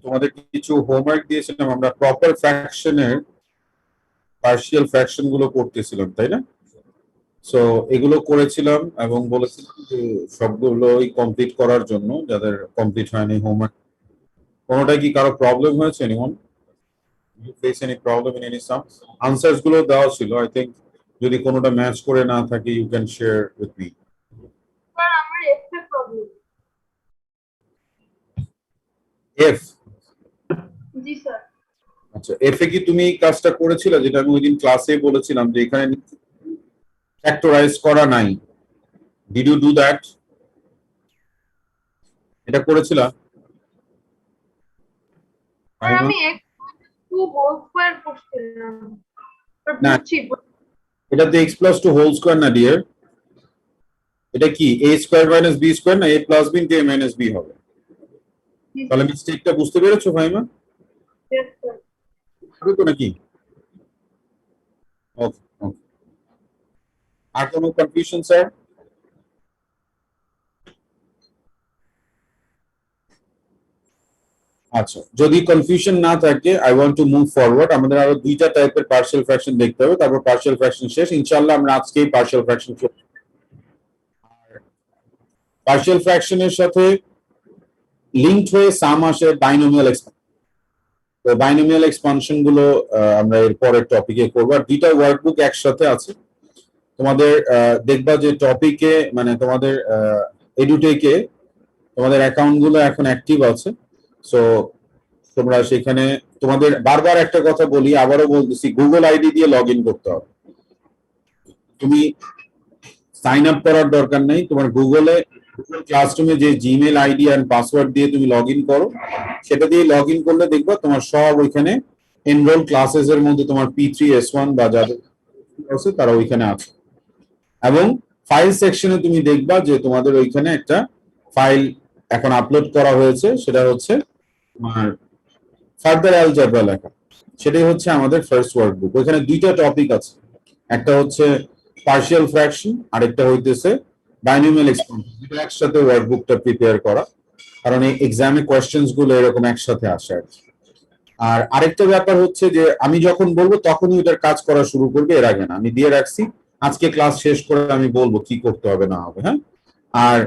তোমাদের কিছু হোমওয়ার্ক দিয়েছিলাম, আমরা প্রপার ফ্র্যাকশনের পার্শিয়াল ফ্র্যাকশন গুলো করতেছিলাম, তাই না? সো এগুলো করেছিলাম এবং বলেছিলাম যে সবগুলোই কমপ্লিট করার জন্য, যাদের কমপ্লিট হয়নি হোমওয়ার্ক। কোনোটাই কি কারো প্রবলেম হয়েছে? Anyone you face any problem in any sum? Answers গুলো দেওয়া ছিল, আই থিংক যদি কোনোটা ম্যাচ করে না থাকে you can share with me. Sir আমার এফ এর প্রবলেম। এফ? জি স্যার। আচ্ছা, এফ এ কি তুমি এই কাজটা করেছিলে যেটা আমি ওই দিন ক্লাসে বলেছিলাম যে এখানে ফ্যাক্টরাইজ করা নাই? Did you do that? এটা করেছিলা? স্যার আমি একটু হোল স্কয়ার করছিলাম। স্যার না, বুঝছি। এটা তো x plus two whole square না ডিয়ার। এটা কি a square minus b square না a plus b into a minus b হবে? তাহলে মিস্টেকটা বুঝতে পেরেছো ফাহিমা? হবে তো নাকি? ওকে ওকে। আর কোনো কনফিউশন স্যার? আচ্ছা, যদি কনফিউশন না থাকে I want to move forward. আমাদের আরো দুইটা টাইপের পার্শিয়াল ফ্র্যাকশন দেখতে হবে, তারপর পার্শিয়াল ফ্র্যাকশন শেষ ইনশাআল্লাহ। আমরা আজকেই পার্শিয়াল ফ্র্যাকশন, পার্শিয়াল ফ্র্যাকশনের সাথে লিঙ্কড হয়ে সাম আসে বাইনোমিয়াল এক্সপানশন। তো বাইনোমিয়াল এক্সপানশন গুলো আমরা এর পরের টপিকে করবো। আর দুইটা ওয়ার্কবুক একসাথে আছে তোমাদের। দেখবা যে টপিকে মানে তোমাদের এডুটেকে তোমাদের অ্যাকাউন্ট গুলো এখন অ্যাক্টিভ আছে। সো তোমরা সেখানে, তোমাদের বারবার একটা কথা বলি, আবারও বলতেছি, গুগল আইডি দিয়ে লগ ইন করতে হবে। তুমি সাইন আপ করার দরকার নেই। তোমার গুগল ক্লাসরুমে যে জিমেল আইডি এন্ড পাসওয়ার্ড দিয়ে তুমি লগ ইন করো, সেটা দিয়ে লগ ইন করলে দেখবা তোমার সব ওইখানে এনরোল ক্লাসেস এর মধ্যে তোমার P3S1 বা যাদের আছে তারা ওইখানে আছে। এবং ফাইল সেকশনে তুমি দেখবা যে তোমাদের ওইখানে একটা ফাইল এখন আপলোড করা হয়েছে, সেটা হচ্ছে তোমার ফার্দার অ্যালজেব্রা লেখা। সেটাই হচ্ছে আমাদের ফার্স্ট ওয়ার্কবুক। ওইখানে দুইটা টপিক আছে, একটা হচ্ছে পার্শিয়াল ফ্র্যাকশন, আরেকটা হইতেছে বাইনোমিয়াল এক্সপানশন। দুটো একসাথে ওয়ার্কবুকটা প্রিপেয়ার করা, কারণ এই এক্সামে কোয়েশ্চেন্স গুলো এরকম একসাথে আসে আর কি। আর আরেকটা ব্যাপার হচ্ছে যে আমি যখন বলবো তখনই ওটার কাজ করা শুরু করবে, এর আগে না। আমি দিয়ে রাখছি আজকে ক্লাস শেষ করে আমি বলবো কি করতে হবে না হবে, হ্যাঁ? আর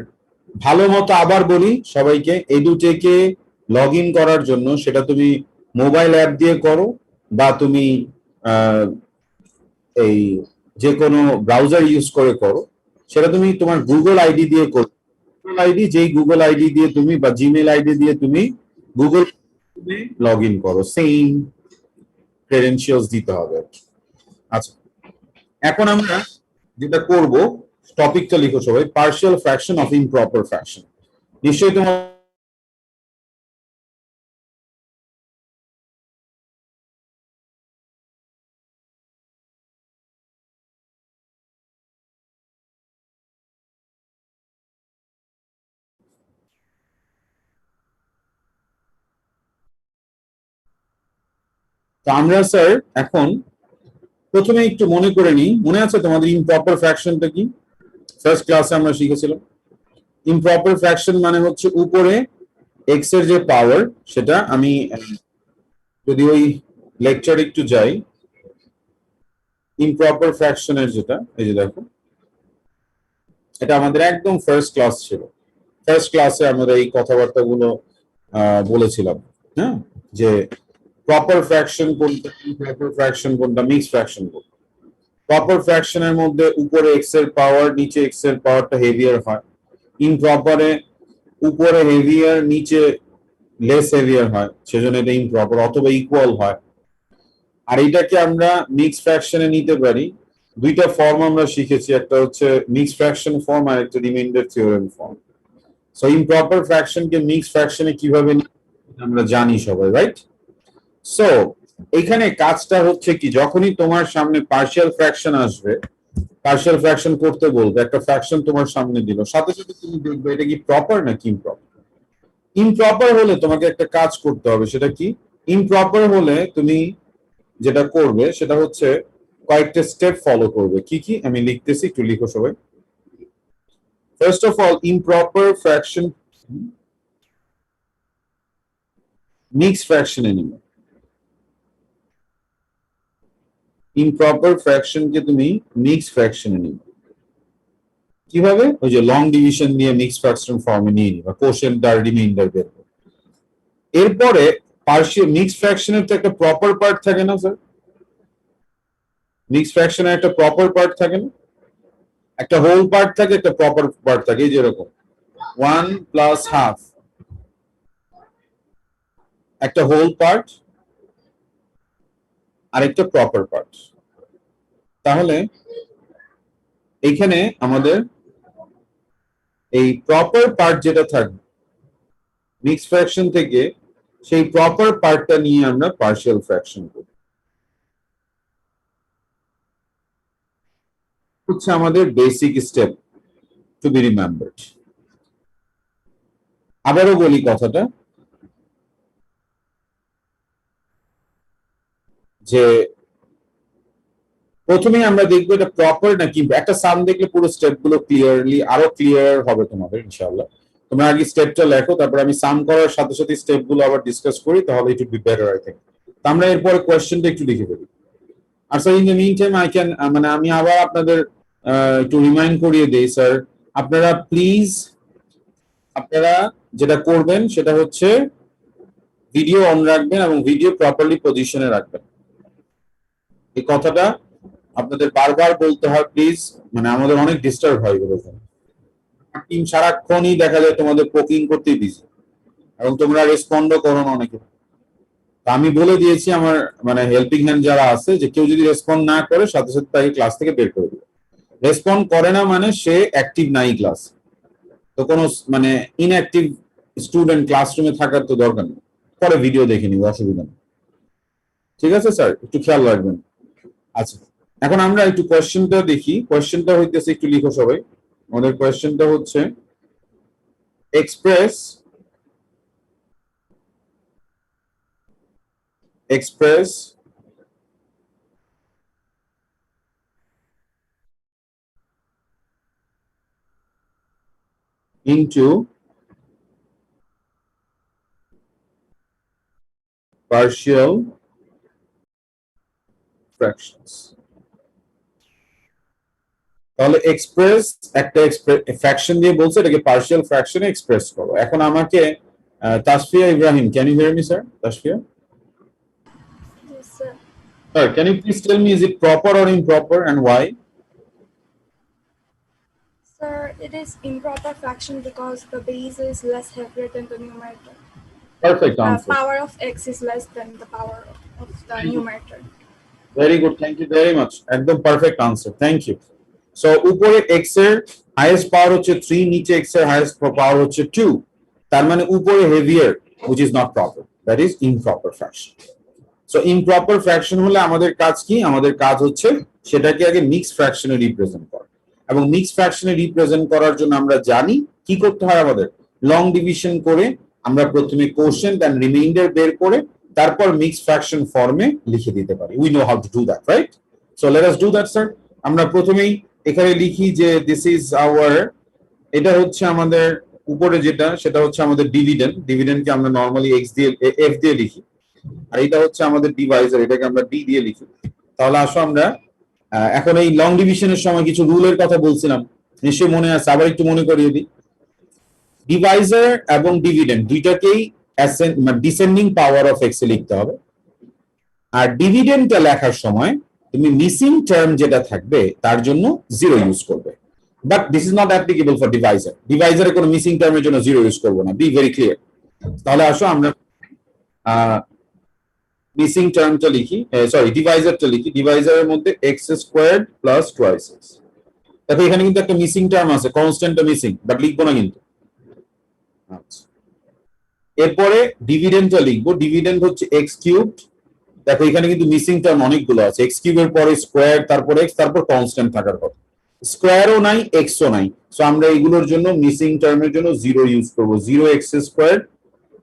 ভালো মতো আবার বলি সবাইকে, এডুটেকে লগ ইন করার জন্য সেটা তুমি মোবাইল অ্যাপ দিয়ে করো বা তুমি এই যে কোনো ব্রাউজার ইউজ করে করো, সেটা তুমি তোমার গুগল আইডি দিয়ে করো। গুগল আইডি, যেই গুগল আইডি দিয়ে তুমি বা জিমেল আইডি দিয়ে তুমি গুগল লগ ইন করো, সেম ক্রেডেনশিয়ালস দিতে হবে। আচ্ছা, এখন আমরা যেটা করব, টপিকটা লিখো সবাই, partial fraction of improper fraction. নিশ্চয়ই তোমার তো আমরা স্যার এখন প্রথমে একটু মনে করে নিই, মনে আছে তোমাদের ইমপ্রপার ফ্র্যাকশনটা কি? ফার্স্ট ক্লাসে আমরা শিখেছিলাম ইমপ্রপার ফ্র্যাকশন মানে হচ্ছে উপরে এক্স এর যে পাওয়ার, সেটা আমি যদি ওই লেকচার একটু যাই, ইমপ্রপার ফ্র্যাকশনের যেটা, এই যে দেখো, এটা আমাদের একদম ফার্স্ট ক্লাস ছিল। ফার্স্ট ক্লাসে আমরা এই কথাবার্তাগুলো বলেছিলাম, হ্যাঁ, যে প্রপার ফ্র্যাকশন কোনটা, ইমপ্রপার ফ্র্যাকশন কোনটা, মিক্স ফ্র্যাকশন কোনটা। প্রপার ফ্র্যাকশনের মধ্যে উপরে এক্স এর পাওয়ার, নিচে এক্স এর পাওয়ারটা হেভিয়ার হয়। ইমপ্রপারে উপরে হেভিয়ার, নিচে লেস হেভিয়ার হয়, সেজন্য এটা ইমপ্রপার, অথবা ইকুয়াল হয়। আর এটাকে আমরা মিক্স ফ্র্যাকশনে নিতে পারি। দুইটা ফর্ম আমরা শিখেছি, একটা হচ্ছে মিক্স ফ্র্যাকশন ফর্ম আর একটা remainder theorem form. So improper ফ্র্যাকশনকে মিক্স ফ্র্যাকশনে কিভাবে আমরা জানি সবাই, রাইট? সো এখানে কাজটা হচ্ছে কি, যখনই তোমার সামনে পার্শিয়াল ফ্র্যাকশন আসবে, পার্শিয়াল ফ্র্যাকশন করতে বলবে, একটা ফ্র্যাকশন তোমার সামনে দিল, সাথে সাথে তুমি দেখবে এটা কি প্রপার নাকি ইমপ্রপার। ইমপ্রপার হলে তোমাকে একটা কাজ করতে হবে, সেটা কি? ইমপ্রপার হলে তুমি যেটা করবে সেটা হচ্ছে কয়েকটা স্টেপ ফলো করবে। কি কি আমি লিখতেছি, একটু লিখো সবাই। First of all, improper fraction mixed ফ্র্যাকশনে নিবে। ইমপ্রপার ফ্র্যাকশনকে তুমি মিক্সড ফ্র্যাকশনে নিবে। কিভাবে? ওই যে লং ডিভিশন দিয়ে মিক্সড ফ্র্যাকশন ফর্মে নিয়ে নিবা, কোশেন্ট আর রিমাইন্ডার বের করে। এরপরে পার্শিয়াল মিক্সড ফ্র্যাকশনের তো একটা প্রপার পার্ট থাকে না স্যার? মিক্সড ফ্র্যাকশনের একটা প্রপার পার্ট থাকে না? একটা হোল পার্ট থাকে, একটা প্রপার পার্ট থাকে, যেরকম 1 প্লাস হাফ একটা হোল পার্ট আর একটা প্রপার পার্ট। তাহলে এইখানে আমাদের এই প্রপার পার্ট যেটা থাকবে মিক্সড ফ্র্যাকশন থেকে, সেই প্রপার পার্টটা নিয়ে আমরা পার্শিয়াল ফ্র্যাকশন করি। হচ্ছে আমাদের basic step to be remembered. আবারও বলি কথাটা, যে প্রথমে আমরা দেখবো এটা প্রপার নাকি, একটা সাম দেখলে পুরো স্টেপ গুলো ক্লিয়ারলি আরো ক্লিয়ার হবে তোমাদের ইনশাআল্লাহ। তোমরা আগে স্টেপটা লেখো, তারপর আমি সাম করার সাথে সাথে স্টেপ গুলো আবার ডিসকাস করি, তাহলে it will be better I think. তো আমরা এরপরে কোয়েশ্চেনটা একটু লিখে দেবো। আর sir in the meantime I can, মানে আমি আবার আপনাদের একটু রিমাইন্ড করিয়ে দেই স্যার, আপনারা প্লিজ আপনারা যেটা করবেন সেটা হচ্ছে ভিডিও অন রাখবেন এবং ভিডিও প্রপারলি পজিশনে রাখবেন। এই কথাটা আপনাদের বারবার বলতে হয় প্লিজ, মানে আমাদের অনেক ডিস্টার্ব হয় এরকম। টিম সারাক্ষণই দেখা যায় তোমাদের পোকিং করতেই বিজি, এবং তোমরা রেসপন্ডও করো না অনেকে। আমি বলে দিয়েছি আমার মানে হেল্পিং হ্যান্ড যারা আছে, যে কেউ যদি রেসপন্ড না করে সাথে সাথে তাকে ক্লাস থেকে বের করে দিবে। রেসপন্ড করে না মানে সে অ্যাক্টিভ নাই ক্লাস। তো কোনো মানে ইনঅ্যাক্টিভ স্টুডেন্ট ক্লাসরুমে থাকার তো দরকার নেই, পরে ভিডিও দেখে নিব, অসুবিধা নেই। ঠিক আছে স্যার, একটু খেয়াল রাখবেন। আচ্ছা, এখন আমরা একটু কোয়েশ্চেনটা দেখি। কোয়েশ্চেনটা হইতেছে, একটু লিখো সবাই। আমাদের কোয়েশ্চেনটা হচ্ছে এক্সপ্রেস into partial fractions। তাহলে এক্সপ্রেস একটা ফ্র্যাকশন দিয়ে বলছে এটাকে পার্শিয়াল ফ্র্যাকশনে এক্সপ্রেস করো। এখন আমাকে Tasfia Ibrahim, can you hear me sir? Tasfia, Yes, sir. sir, can you please tell me, is it proper or improper and why? Sir, it is improper fraction because the base is less heavier than the numerator. Perfect The answer. power of x is less than the power of the numerator. Very good, thank you very much. একদম perfect answer, thank you. So উপরে x এর highest power হচ্ছে 3, নিচে x এর highest power হচ্ছে 2, তার মানে উপরে heavier, which is not proper, that is improper fraction. So improper fraction হলে আমাদের কাজ কি? আমাদের কাজ হচ্ছে সেটাকে আগে মিক্সড ফ্র্যাকশনে রিপ্রেজেন্ট করা, এবং মিক্সড ফ্র্যাকশনে রিপ্রেজেন্ট করার জন্য আমরা জানি কি করতে হয়। আমাদের লং ডিভিশন করে আমরা প্রথমে কোশেন্ট এন্ড রিমাইন্ডার বের করে তারপর মিক্সড ফ্র্যাকশন ফর্মে লিখে দিতে পারি। We know how to do that, right? So let us do that sir. আমরা প্রথমেই এখানে লিখি যে দিস ইজ আওয়ার, এটা হচ্ছে আমাদের উপরে যেটা, সেটা হচ্ছে আমাদের ডিভিডেন্ড। ডিভিডেন্ডকে আমরা নরমালি এক্স দিয়ে এফ দিয়ে লিখি, আর এটা হচ্ছে আমাদের ডিভাইজার, এটাকে আমরা ডি দিয়ে লিখি। তাহলে আসো আমরা এখন এই লং ডিভিশনের সময় কিছু রুলের কথা বলছিলাম, নিশ্চয়ই মনে আছে, আবার একটু মনে করিয়ে দিই। ডিভাইজার এবং ডিভিডেন্ড দুইটাকেই ডিসেন্ডিং পাওয়ার অফ এক্স এ লিখতে হবে। আর ডিভিডেন্ডটা লেখার সময় তুমি মিসিং টার্ম যেটা থাকবে তার জন্য 0 ইউজ করবে। But this is not applicable for divisor. ডিভাইজারে কোনো মিসিং টার্মের জন্য 0 ইউজ করবো না, বি ভেরি ক্লিয়ার। তাহলে আসো আমরা মিসিং টার্মটা লিখি, সরি ডিভাইজারটা লিখি। ডিভাইজারের মধ্যে x squared plus twice x. দেখো এখানে কিন্তু একটা মিসিং টার্ম আছে, কনস্ট্যান্টটা মিসিং, বাট লিখবো না কিন্তু। আচ্ছা, এরপরে ডিভিডেন্ডটা লিখবো। ডিভিডেন্ড হচ্ছে এক্স কিউবড। দেখো এখানে কিন্তু মিসিং টার্ম অনেকগুলো আছে, এক্স কিউবের পরে স্কোয়ার, তারপর এক্স, তারপর কনস্ট্যান্ট থাকার কথা। স্কোয়ারও নাই, এক্সও নাই, সো আমরা এগুলোর জন্য মিসিং টার্মের জন্য 0 ইউজ করবো। 0x square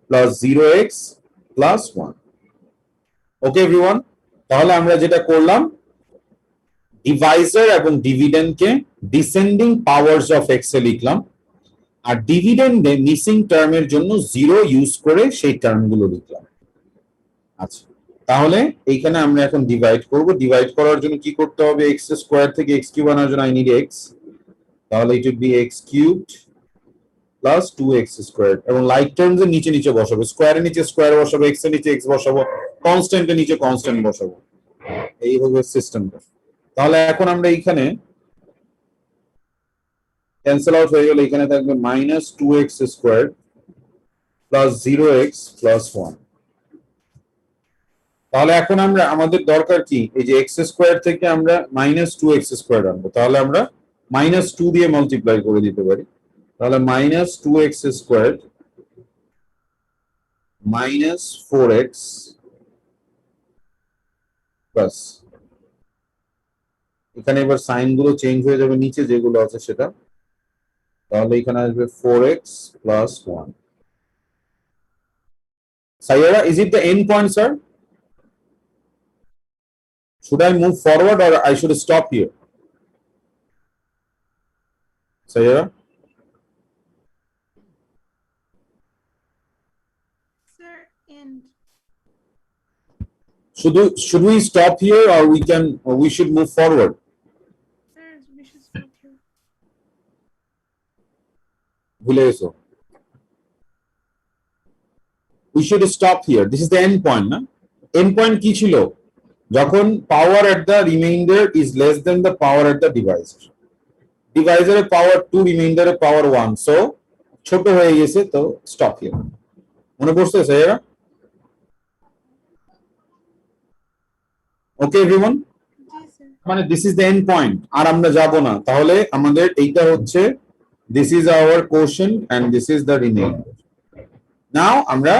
plus 0x plus 1। ওকে এভরিওয়ান, তাহলে আমরা যেটা করলাম, ডিভাইজার এবং ডিভিডেন্ডকে ডিসেন্ডিং পাওয়ারস অফ এক্স এ লিখলাম, আর ডিভিডেন্ডে মিসিং টার্মের জন্য 0 ইউজ করে সেই টার্মগুলো লিখলাম। আচ্ছা, তাহলে এইখানে আমরা এখন ডিভাইড করব। ডিভাইড করার জন্য কি করতে হবে? এক্স স্কোয়ার থেকে এক্স কিউব আনার জন্য আই নিড এক্স, তাহলে it would be x cubed plus 2x square, এবং লাইক টার্মস এর নিচে নিচে বসাবো, স্কোয়ারের নিচে স্কোয়ার বসাবো, এক্স এর নিচে এক্স বসাবো, কনস্ট্যান্টের নিচে কনস্ট্যান্ট বসাবো। এই হবে সিস্টেমটা। তাহলে এখন আমরা এইখানে ক্যান্সেল আউট হয়ে গেলে এখানে থাকবে minus 2x square plus 0x plus 1। তাহলে এখন আমরা আমাদের দরকার কি? এই যে এক্স স্কোয়ার থেকে আমরা মাইনাস 2x স্কোয়ার আনবো, তাহলে আমরা মাইনাস 2 দিয়ে মাল্টিপ্লাই করে দিতে পারি। তাহলে minus 2x square minus 4x plus, এখানে এবার সাইন গুলো চেঞ্জ হয়ে যাবে নিচে যেগুলো আছে সেটা, তাহলে এখানে আসবে 4x plus 1। Sayara, is it the end point, sir? Should I move forward or I should stop here? Sayara? Sir, and Should we stop here or we should move forward? sir, we should stop here. ভুলে গেছো? We should stop here. This is the end point, না? End point কি ছিল? যখন power at the remainder is less than the power at the divisor. Divisor এর power 2, remainder এর power 1. So ছোট হয়ে গেছে, তো stop here. মনে পড়ছে সাইরা? Okay everyone? Yes, sir. মানে this is the end point, আর আমরা যাব না। তাহলে আমাদের এইটা হচ্ছে this is our question and this is the remainder. Now আমরা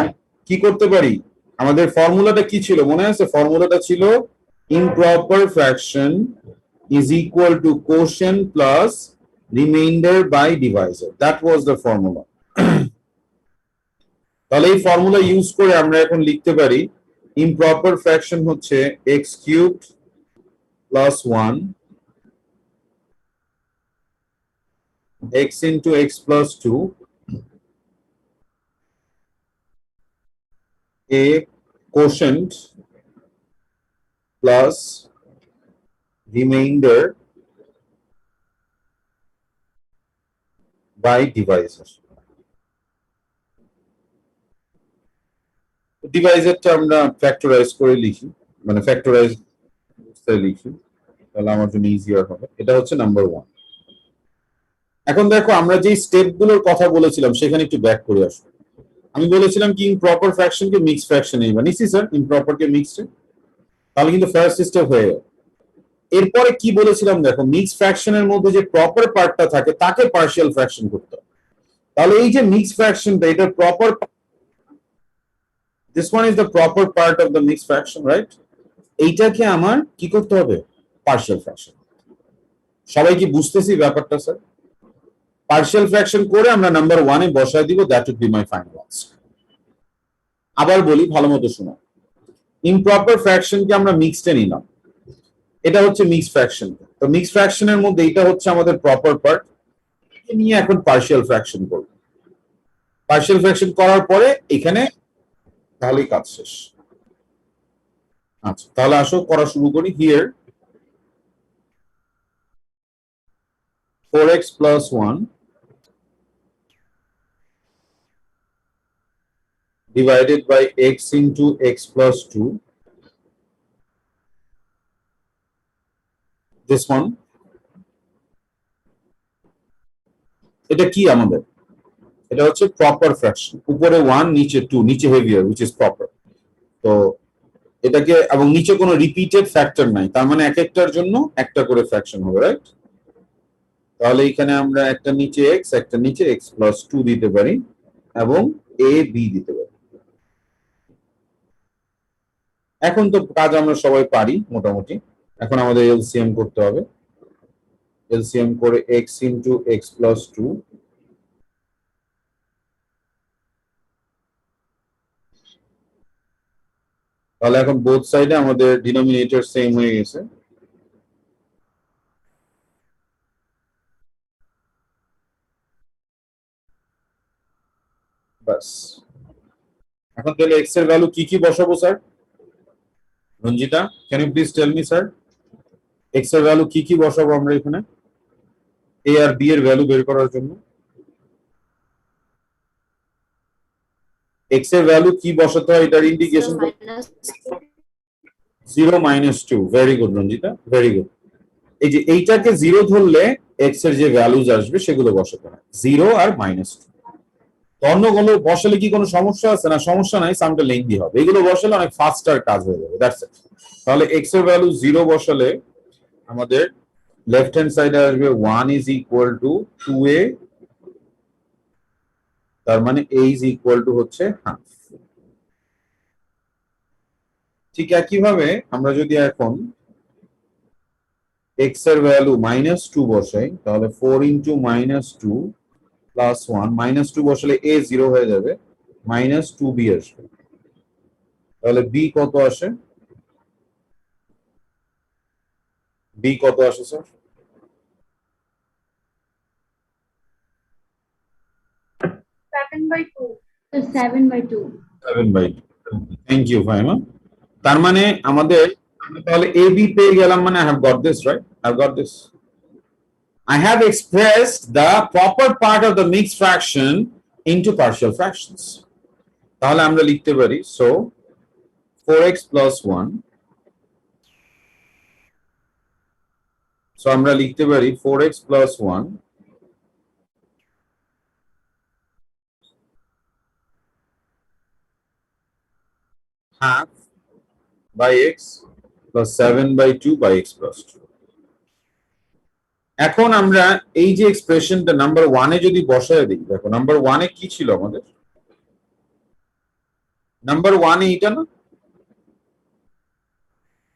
কি করতে পারি? আমাদের ফর্মুলাটা কি ছিল মনে আছে? ফর্মুলাটা ছিল improper fraction is equal to quotient plus remainder by divisor. That was the formula. তাহলে এই ফর্মুলা ইউজ করে আমরা এখন লিখতে পারি ইমপ্রপার ফ্র্যাকশন হচ্ছে x cubed plus 1 x into x plus 2 a quotient plus remainder by divisor. ডিভাইজারটা আমরা factorise করে লিখি, মানে ফ্যাক্টরাইজ লিখি, তাহলে আমার জন্য ইজিয়ার হবে। এটা হচ্ছে নাম্বার 1। এখন দেখো আমরা যে স্টেপগুলোর কথা বলেছিলাম সেখানে একটু ব্যাক করে আসবো। আমি বলেছিলাম কি ইমপ্রপার ফ্র্যাকশনকে মিক্স ফ্র্যাকশনে নিছি স্যার, ইমপ্রপারকে মিক্সড, তাহলে কিন্তু ফার্স্ট স্টেপ হয়ে গেল। এরপরে কি বলেছিলাম দেখো, মিক্স ফ্র্যাকশনের মধ্যে যে প্রপার পার্টটা থাকে তাকে পার্শিয়াল ফ্র্যাকশন করতে হবে। তাহলে এই যে মিক্স ফ্র্যাকশনটা, এটা proper, this one is the proper part of the mix fraction, right? এইটাকে আমার কি করতে হবে? Partial fraction. সবাই কি বুঝতেছি ব্যাপারটা স্যার? পার্শিয়াল ফ্র্যাকশন করে আমরা নাম্বার 1 এ বসায় দিব, that would be my final answer. আবার বলি ভালো মতো শোনো, ইমপ্রপার ফ্র্যাকশনকে আমরা মিক্সডে নিলাম, এটা হচ্ছে মিক্স ফ্র্যাকশন। তো মিক্স ফ্র্যাকশনের মধ্যে এটা হচ্ছে আমাদের প্রপার পার্ট, একে নিয়ে এখন পার্শিয়াল ফ্র্যাকশন করব। পার্শিয়াল ফ্র্যাকশন করার পরে এখানে তাহলেই কাজ শেষ। আচ্ছা, তাহলে আসো করা শুরু করি। Here 4x plus 1 divided by x into x plus 2, this one, এটা কি আমাদের? এটা হচ্ছে প্রপার ফ্র্যাকশন, উপরে 1 নিচে 2, নিচে হেভিয়ার which is proper। তো এটাকে, এবং নিচে কোনো রিপিটেড ফ্যাক্টর নাই, তার মানে এক একটার জন্য একটা করে ফ্র্যাকশন হবে, রাইট? তাহলে এখানে আমরা একটা নিচে x, একটা নিচে x plus 2 দিতে পারি এবং a b দিতে পারি। এখন তো কাজ আমরা সবাই পারি মোটামুটি। এখন আমাদের এলসিএম করতে হবে। এলসিএম করে x into x plus 2, তাহলে এখন বোথ সাইডে আমাদের ডিনোমিনেটর সেম হয়ে গেছে। বাস, এখন তাহলে x এর ভ্যালু কি কি বসাবো sir? Ranjita, can you please tell me sir, x এর ভ্যালু কি কি বসাবো আমরা এখানে এ আর বি এর ভ্যালু বের করার জন্য? এক্স এর ভ্যালু কি বসাতে হয় এটার indication? 0 - 2। Very good Ranjita, very good. এই যে এইটাকে 0 ধরলে এক্স এর যে ভ্যালুজ আসবে সেগুলো বসাতে হয় 0 আর -2। অন্যগুলো বসালে কি কোনো সমস্যা আছে? না, সমস্যা নাই, সামটা লেংদি হবে। এগুলো বসালে অনেক ফাস্টার কাজ হয়ে যাবে, দ্যাটস ইট। তাহলে এক্স এর ভ্যালু 0 বসালে আমাদের লেফট হ্যান্ড সাইডে আসবে 1 ইজ ইকুয়াল টু 2a, তার মানে a ইজ ইকুয়াল টু হচ্ছে হাফ। ঠিক একইভাবে আমরা যদি এখন x এর ভ্যালু -2 বসাই তাহলে 4 ইন্টু -2 প্লাস 1, -2 বসালে a 0 হয়ে যাবে, -2b আসবে। তাহলে b কত আসে? b কত আসে স্যার? 7/2. 7/2. 7/2। Thank you Fahima. তার মানে আমাদের তাহলে a b পেয়ে গেলাম, মানে I have got this, right? I have got this. I have expressed the proper part of the mixed fraction into partial fractions. তাহলে আমরা লিখতে পারি, so 4x plus 1, so আমরা লিখতে পারি 4x plus 1 half by x plus 7/2 by x plus 2. এখন আমরা এই যে এক্সপ্রেশনটা নাম্বার 1 এ যদি বসায় দিই, দেখো নাম্বার 1 এ কি ছিল আমাদের? নাম্বার 1 এ এটা না,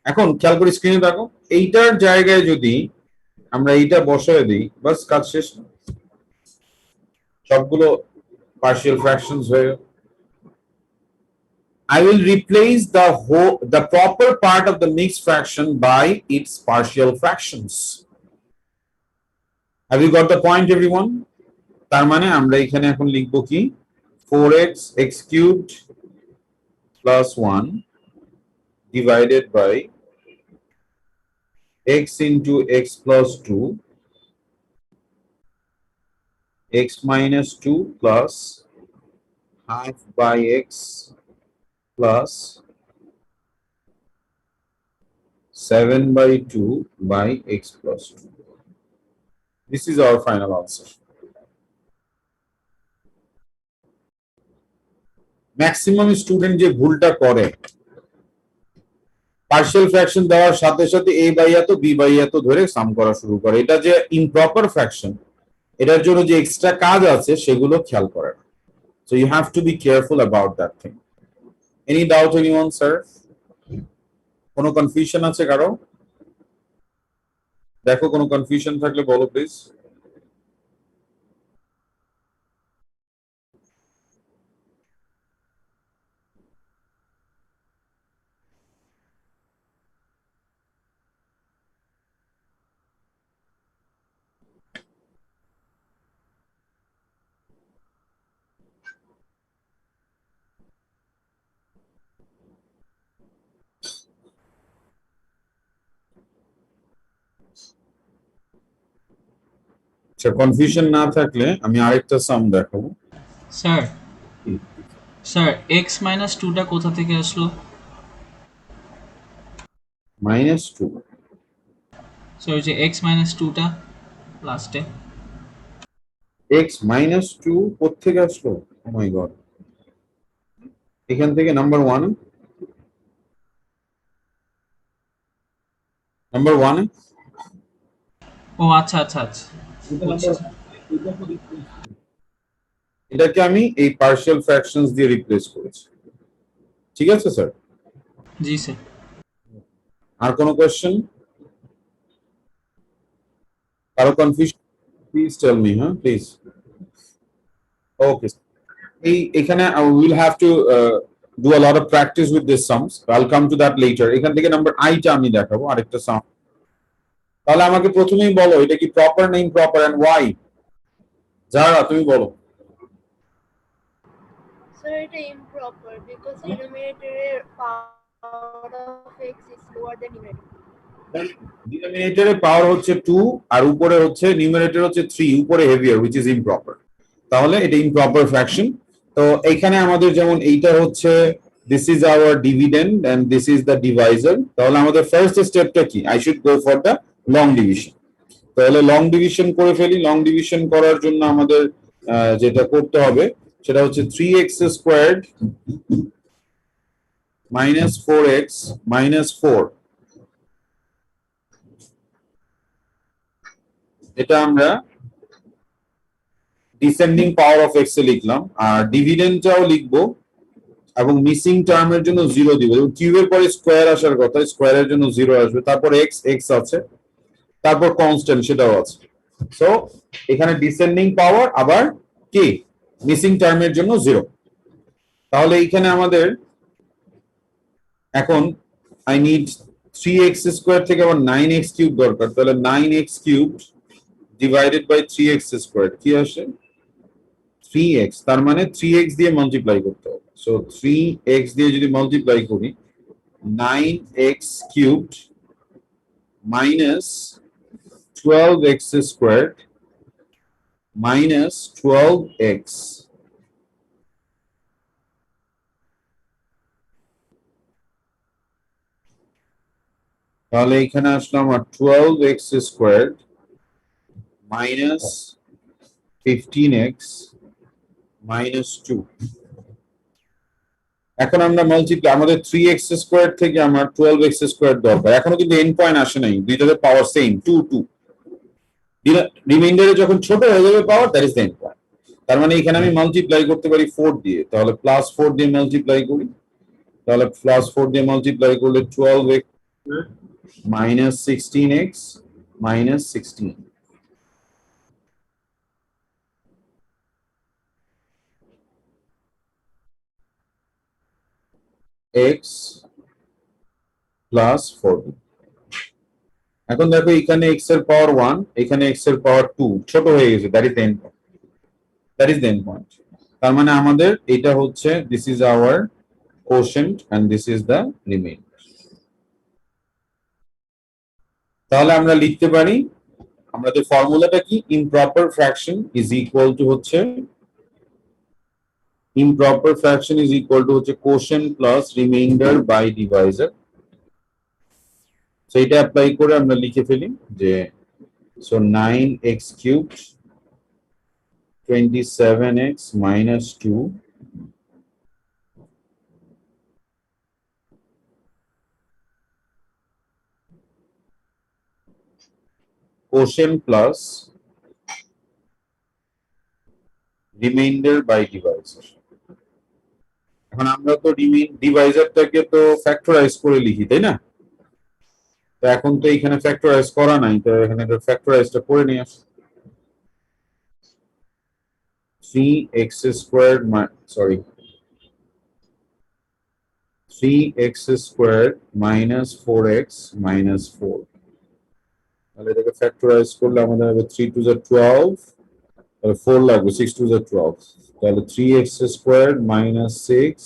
এখন খেয়াল করে স্ক্রিনে দেখো, এইটার জায়গায় যদি আমরা এইটা বসায় দিই, বাস কাজ শেষ না, সবগুলো partial fractions হয়ে গেল। I will replace the proper part of the mixed fraction by its partial fractions. Have you got the point, everyone? তার মানে আমরা এখানে এখন লিখবো কি 4x x cubed plus 1 divided by x into x plus 2 x minus 2 plus half by x plus 7/2 by x plus 2. This is our final answer. Maximum student যে ভুলটা করে, পার্শিয়াল ফ্র্যাকশন দেওয়ার সাথে সাথে a বাই এত b by এত ধরে সাম করা শুরু করে। এটা যে ইমপ্রপার ফ্র্যাকশন, এটার জন্য যে এক্সট্রা কাজ আছে সেগুলো খেয়াল করে না। So you have to be careful about that thing. Any doubt anyone, sir? কোনো কনফিউশন আছে কারো? দেখো কোনো কনফিউশন থাকলে বলো প্লিজ। আচ্ছা, কনফিউশন না থাকলে আমি আরেকটা সাম দেখাবো। স্যার স্যার এক্স মাইনাস টুটা কোথা থেকে আসলো? -2। স্যার ওই যে এক্স মাইনাস টুটা লাস্টে। x -2 কোত্থেকে আসলো? ও মাই গড, এখান থেকে নাম্বার 1, নাম্বার 1 ও আচ্ছা আচ্ছা আচ্ছা, বুঝছি স্যার। এটাকে আমি এই পার্শিয়াল ফ্র্যাকশনস দিয়ে রিপ্লেস করেছি। ঠিক আছে স্যার? জি স্যার। আর কোনো কোশ্চেন? কারো কনফিউশন? প্লিজ টেল মি, হ্যাঁ প্লিজ। ওকে, এই এখানে will have to do a lot of practice with this sums, I'll come to that letter. এখান থেকে নাম্বার আইটা আমি দেখাবো, আরেকটা সাম। তাহলে আমাকে প্রথমেই বলো এটা কি প্রপার না ইমপ্রপার এন্ড ওয়াই? যারা তুমি বলো। Sir, it is improper because denominator power of x is lower than numerator. ডিনোমিনেটরে পাওয়ার হচ্ছে 2 আর উপরে হচ্ছে নিউমারেটর হচ্ছে 3, উপরে হেভিয়ার which is improper, তাহলে এটা ইমপ্রপার ফ্র্যাকশন। তো এইখানে আমাদের যেমন এইটা হচ্ছে this is our dividend and this is the divisor, তাহলে আমাদের ফার্স্ট স্টেপটা কি, I should go for the long division। তাহলে লং ডিভিশন করে ফেলি। লং ডিভিশন করার জন্য আমাদের যেটা করতে হবে সেটা হচ্ছে 3x squared minus 4x minus 4, এটা আমরা ডিসেন্ডিং পাওয়ার অফ এক্স এ লিখলাম, আর ডিভিডেন্ডটাও লিখবো এবং মিসিং টার্মের জন্য 0 দিব। কিউবের পরে স্কোয়ার আসার কথা, স্কোয়ারের জন্য 0 আসবে, তারপর এক্স এক্স আছে, তারপর কনস্ট্যান্ট সেটাও আছে। সো এখানে ডিসেন্ডিং পাওয়ার আবার কি মিসিং টার্মের জন্য 0। তাহলে এইখানে আমাদের এখন আই নিড 3x স্কোয়ার থেকে আবার 9x কিউব দরকার, তাহলে 9x cube divided by 3x square কি আসে 3x, তার মানে 3x দিয়ে মাল্টিপ্লাই করতে হবে। সো 3x দিয়ে যদি মাল্টিপ্লাই করি 9x cube minus 12x square minus 12x, তাহলে এখানে আসলো আমার 12x square minus 15x minus 2। এখন আমরা মাল্টিপ্লাই, আমাদের 3x স্কোয়ার থেকে আমার 12x স্কোয়ার দরকার, এখনো কিন্তু এন্ড পয়েন্ট আসে নাই, দুইটাতে পাওয়ার সেম 2 2, রিমাইন্ডারে যখন ছোট হয়ে যাবে পাওয়ার that is the end point. তার মানে এখানে আমি মাল্টিপ্লাই করতে পারি 4 দিয়ে, তাহলে প্লাস 4 দিয়ে মাল্টিপ্লাই করি, তাহলে প্লাস 4 দিয়ে মাল্টিপ্লাই করলে 12x minus 16x minus 16, x plus 4। এখন দেখো এখানে x এর পাওয়ার 1, এখানে x এর পাওয়ার 2, ছোট হয়ে গেছে, that is the end point, that is the end point. তার মানে আমাদের এটা হচ্ছে this is our quotient and this is the remainder. তাহলে আমরা লিখতে পারি আমাদের ফর্মুলাটা কি, improper fraction is equal to হচ্ছে improper fraction is equal to হচ্ছে quotient plus remainder by divisor। So এটা অ্যাপ্লাই করে আমরা লিখে ফেলি যে so 9x cubed 27x minus 2 quotient plus remainder by divisor। এখন আমরা তো ডিভাইজারটাকে তো ফ্যাক্টরাইজ করে লিখি, তাই না? তো এখন তো এখানে ফ্যাক্টরাইজ করা নাই, তো এখানে ফ্যাক্টরাইজটা করে নিয়ে আসি। 3x square sorry 3x square minus 4x minus 4, তাহলে এটাকে ফ্যাক্টরাইজ করলে আমাদের হবে 3 টু যা 12, তাহলে 4 লাগবে, 6 টু যা 12, তাহলে 3x স্কোয়ার মাইনাস 6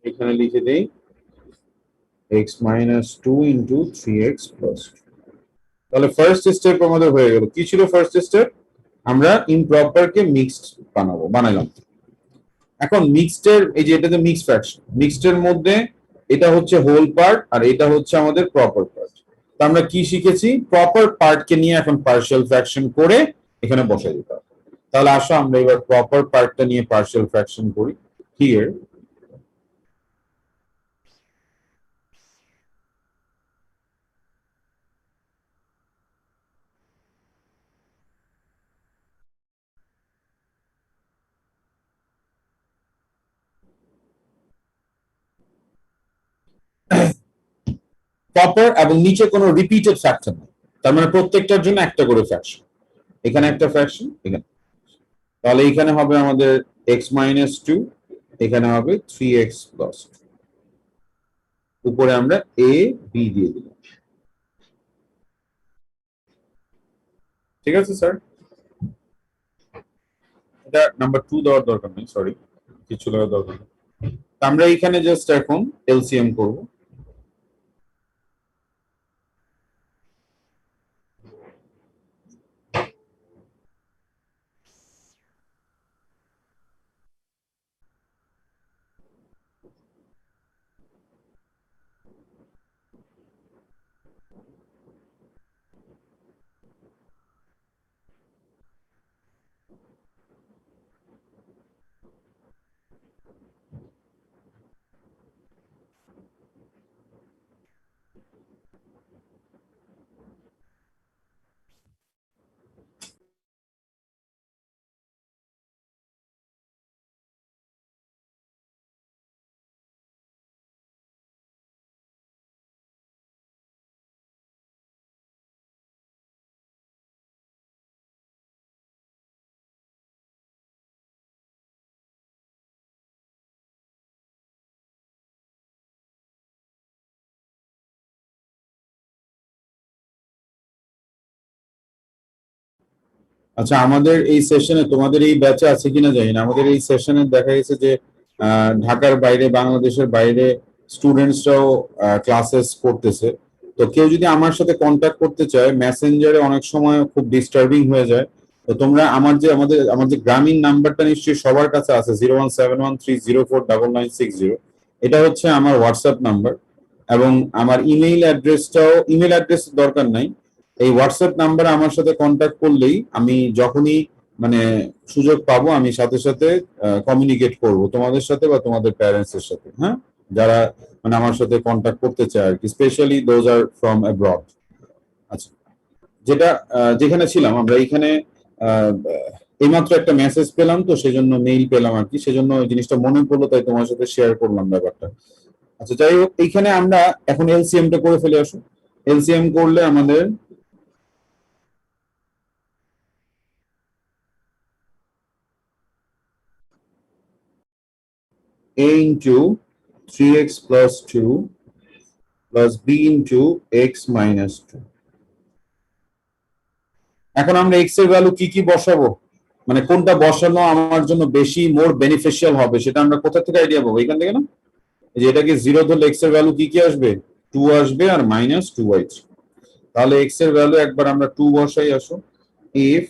এখানে লিখে দেই x minus 2 into 3x plus 2। তাহলে ফার্স্ট স্টেপ আমাদের হয়ে গেল। কি ছিল ফার্স্ট স্টেপ? আমরা ইমপ্রপার কে মিক্সড বানালাম। এখন মিক্সড এর এই যে এটাতে মিক্স ফ্র্যাকশন, মিক্সড এর মধ্যে এটা হচ্ছে হোল পার্ট আর এটা হচ্ছে আমাদের প্রপার পার্ট। তো আমরা কি শিখেছি, প্রপার পার্ট কে নিয়ে এখন পার্শিয়াল ফ্র্যাকশন করে এখানে বসাই দিতে হবে। তাহলে আসো আমরা এবার প্রপার পার্টটা নিয়ে পার্শিয়াল ফ্র্যাকশন করি। হিয়ার প্রপার এবং নিচে কোনো রিপিটেড ফ্র্যাকশন নেই, তার মানে প্রত্যেকটার জন্য একটা করে ফ্র্যাকশন, এখানে একটা ফ্র্যাকশন এখানে। তাহলে এখানে হবে আমাদের x মাইনাস 2, এখানে হবে 3x প্লাস 2। উপরে আমরা এ বি দিয়ে দিলাম। ঠিক আছে স্যার, এটা নাম্বার 2 দেওয়ার দরকার নেই, সরি, কিছু দেওয়ার দরকার নেই। আমরা এখানে জাস্ট এখন এলসিএম করব। আচ্ছা, আমাদের এই সেশনে, তোমাদের এই ব্যাচে আছে কিনা জানি না, আমাদের এই সেশনে দেখা গেছে যে ঢাকার বাইরে, বাংলাদেশের বাইরে স্টুডেন্টসরাও ক্লাসেস করতেছে। তো কেউ যদি আমার সাথে কন্ট্যাক্ট করতে চায়, মেসেঞ্জারে অনেক সময় খুব ডিস্টার্বিং হয়ে যায়। তো তোমরা আমার যে গ্রামীণ নাম্বারটা নিশ্চয়ই সবার কাছে আছে, 01713049960, এটা হচ্ছে আমার হোয়াটসঅ্যাপ নাম্বার। এবং আমার ইমেইল অ্যাড্রেস দরকার নাই, এই হোয়াটসঅ্যাপ নাম্বারে আমার সাথে কন্ট্যাক্ট করলেই আমি যখনই মানে সুযোগ পাবো আমি সাথে সাথে কমিউনিকেট করব তোমাদের সাথে বা তোমাদের প্যারেন্টস এর সাথে। হ্যাঁ, যারা মানে আমার সাথে কন্ট্যাক্ট করতে চায় আর কি, specially those are from abroad. আচ্ছা, যেখানে ছিলাম আমরা এইখানে এইমাত্র একটা মেসেজ পেলাম, তো সেজন্য মেইল পেলাম আর কি, সেজন্য ওই জিনিসটা মনে পড়লো, তাই তোমার সাথে শেয়ার করলাম ব্যাপারটা। আচ্ছা, যাই হোক, এইখানে আমরা এখন এলসিএম টা করে ফেলে আসুন। এলসিএম করলে আমাদের a into 3x plus 2 plus b into x minus 2। এখন আমরা x এর ভ্যালু কি কি বসাবো, মানে কোনটা বসানো আমার জন্য বেশি মোর বেনিফিশিয়াল হবে, সেটা আমরা কোথা থেকে আইডিয়া পাবো? এখান থেকে না? যে এটাকে 0 ধরলে x এর ভ্যালু কি কি আসবে? 2 আসবে আর মাইনাস 2y3। তাহলে x এর ভ্যালু একবার আমরা 2 বসাই আসো। if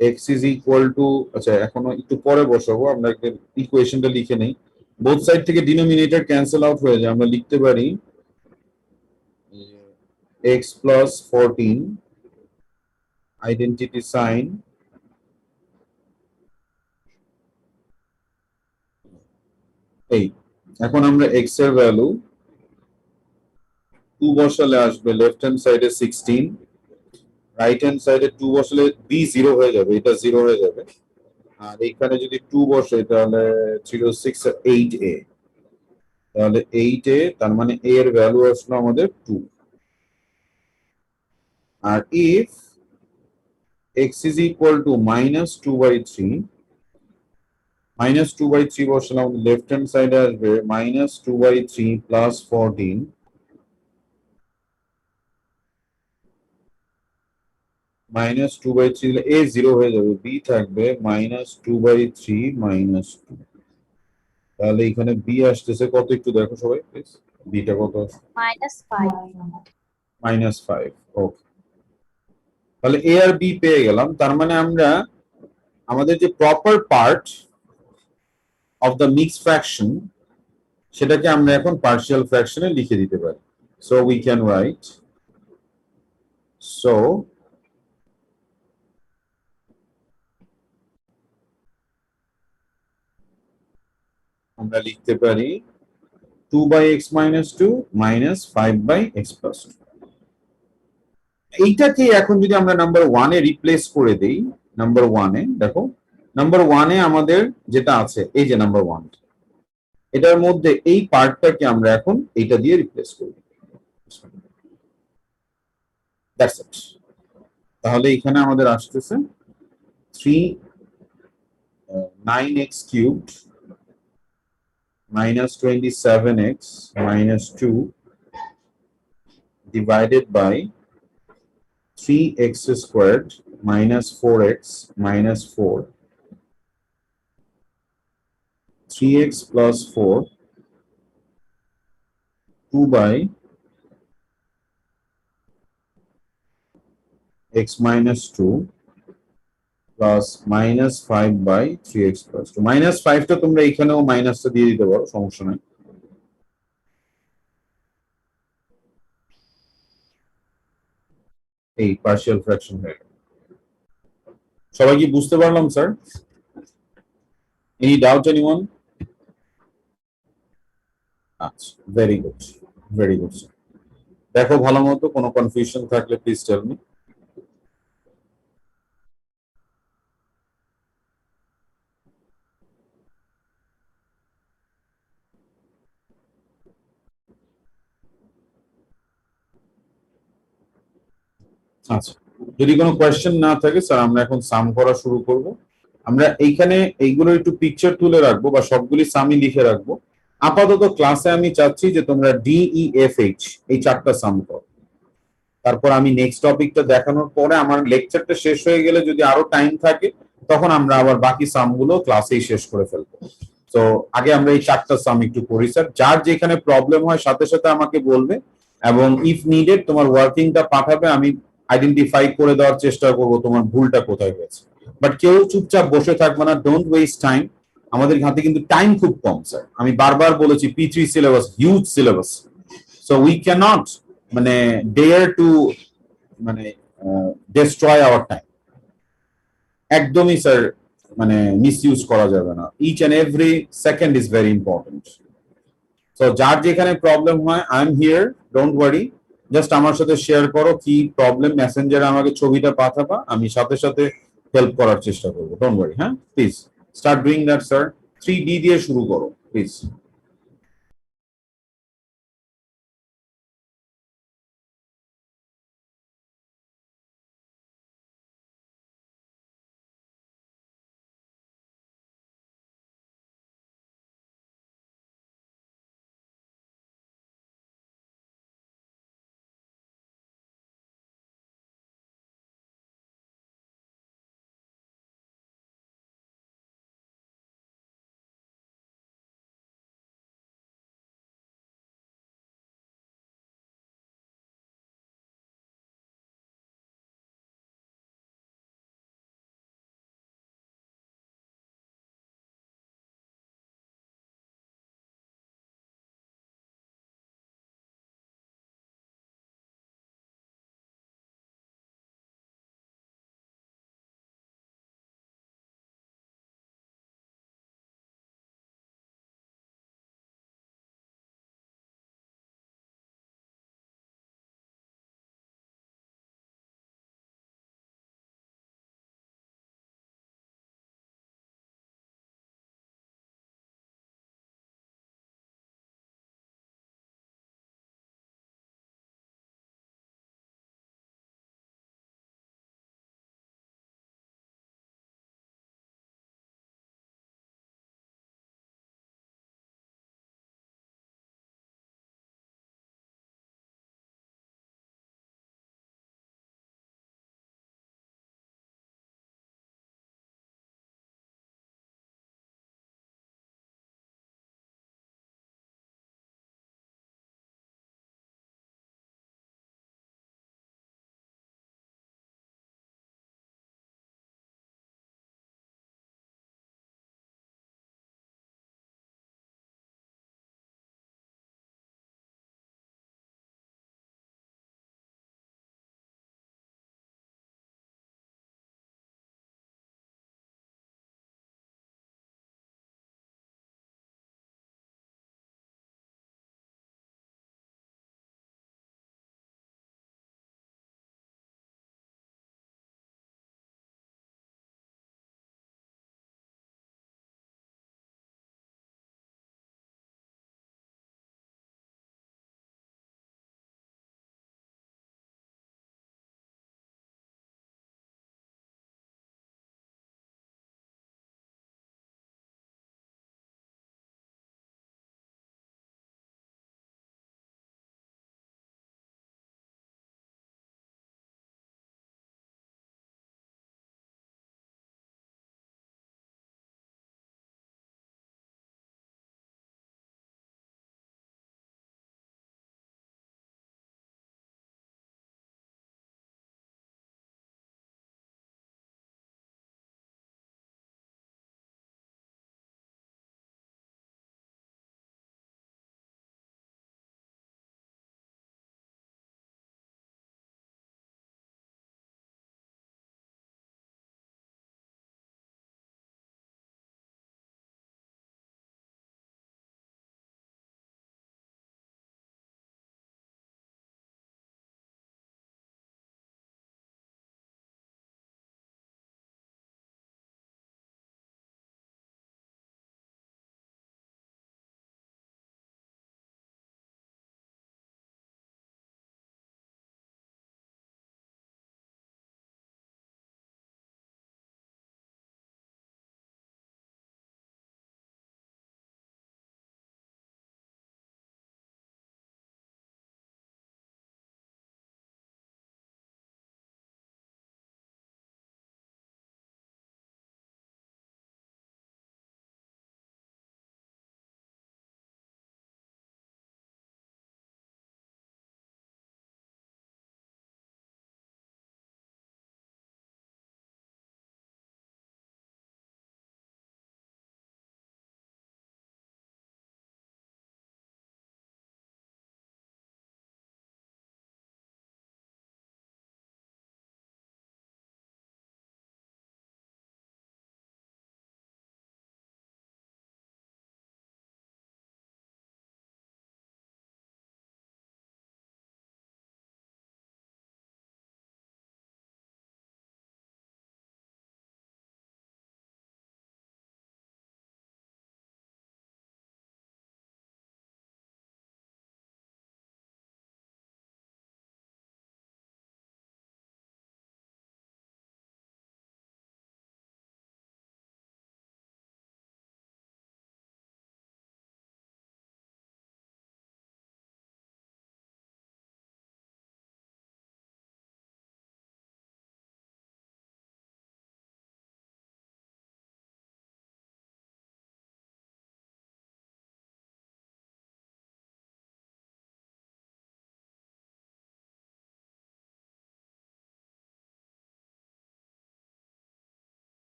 x is equal to, আচ্ছা এখনো একটু পরে বসাবো, আমরা ইকুয়েশনটা লিখে নেই। বোথ সাইড থেকে ডিনোমিনেটর ক্যান্সেল আউট হয়ে যায়, আমরা লিখতে পারি x plus 14 আইডেন্টিটি সাইন এই। এখন আমরা x এর ভ্যালু 2 বসালে আসবে লেফট হ্যান্ড সাইডে 16, রাইট হ্যান্ড সাইডে 2 বসালে b 0 হয়ে যাবে, এটা 0 হয়ে যাবে। আর এখানে যদি 2 বসে তাহলে 0 6 8a, তাহলে 8a, তার মানে a এর ভ্যালু আসলো আমাদের 2। আর if x is equal to minus 2/3, minus 2/3 বসালাম, লেফট হ্যান্ড সাইডে আসবে minus 2/3 plus 14, minus 2/3 দিলে a 0 হয়ে যাবে, b থাকবে minus 2/3 minus 2। তাহলে এখানে b আসতেছে কত, একটু দেখো সবাই প্লিজ, b টা কত আসছে? -5। ওকে, তাহলে a আর b পেয়ে গেলাম। তার মানে আমরা আমাদের যে proper part of the mixed fraction, সেটাকে আমরা এখন পার্শিয়াল ফ্র্যাকশনে লিখে দিতে পারি। So we can write, so আমরা লিখতে পারি 2/x minus 2 minus 5/x plus 2। এইটাকে এখন যদি আমরা নাম্বার 1 এ রিপ্লেস করে দেই, নাম্বার 1 এ দেখো, নাম্বার 1 এ আমাদের যেটা আছে, এই যে নাম্বার 1, এটার মধ্যে এই পার্টটাকে আমরা এখন এইটা দিয়ে রিপ্লেস করব। That's it. তাহলে এখানে আমাদের আসতেছে 9x cubed minus 27x minus 2 divided by 3x squared minus 4x minus 4, 3x plus 4, 2 by x minus 2 plus minus 5 by 3x plus 2. Minus 5 টা তোমরা এখানেও মাইনাসটা দিয়ে দিতে পারো, সমস্যা নাই। এই পার্শিয়াল ফ্র্যাকশন হয়ে গেল। সবাই কি বুঝতে পারলাম স্যার? Any doubt anyone? আচ্ছা, very good, very good sir. দেখো ভালো মতো, কোনো কনফিউশন থাকলে প্লিজ টেল মি। আচ্ছা, যদি কোনো কোয়েশ্চেন না থাকে স্যার আমরা এখন সাম করা শুরু করব। আমরা এইখানে এইগুলো একটু পিকচার তুলে রাখবো বা সবগুলি সামই লিখে রাখবো। আপাতত ক্লাসে আমি চাচ্ছি যে তোমরা DEFH এই চারটা সাম করো। তারপর আমি নেক্সট টপিকটা দেখানোর পরে আমার লেকচারটা শেষ হয়ে গেলে যদি আরো টাইম থাকে তখন আমরা আবার বাকি সামগুলো ক্লাসেই শেষ করে ফেলবো। তো আগে আমরা এই চারটা সাম একটু করি স্যার। যার যেখানে প্রবলেম হয় সাথে সাথে আমাকে বলবে এবং ইফ নিডেড তোমার ওয়ার্কিংটা পাঠাবে, আমি আইডেন্টিফাই করে দেওয়ার চেষ্টা করবো তোমার ভুলটা কোথায় হয়েছে। বাট কেউ চুপচাপ বসে থাকবে না, ডোন্ট ওয়েস্ট টাইম। আমাদের হাতে কিন্তু টাইম খুব কম স্যার, আমি বারবার বলেছি P3 syllabus huge syllabus, so we can't মানে ডেয়ার টু মানে ডেস্ট্রয় আওয়ার টাইম। একদমই স্যার মানে মিসইউজ করা যাবে না, each and every second is very important. So যার যেখানে প্রবলেম হয় I am here, don't worry, just আমার সাথে শেয়ার করো কি প্রবলেম, মেসেঞ্জারে আমাকে ছবিটা পাঠাবা, আমি সাথে সাথে হেল্প করার চেষ্টা করবো, ডোন্ট ওয়ারি। হ্যাঁ, please start doing that sir. 3D দিয়ে শুরু করো প্লিজ।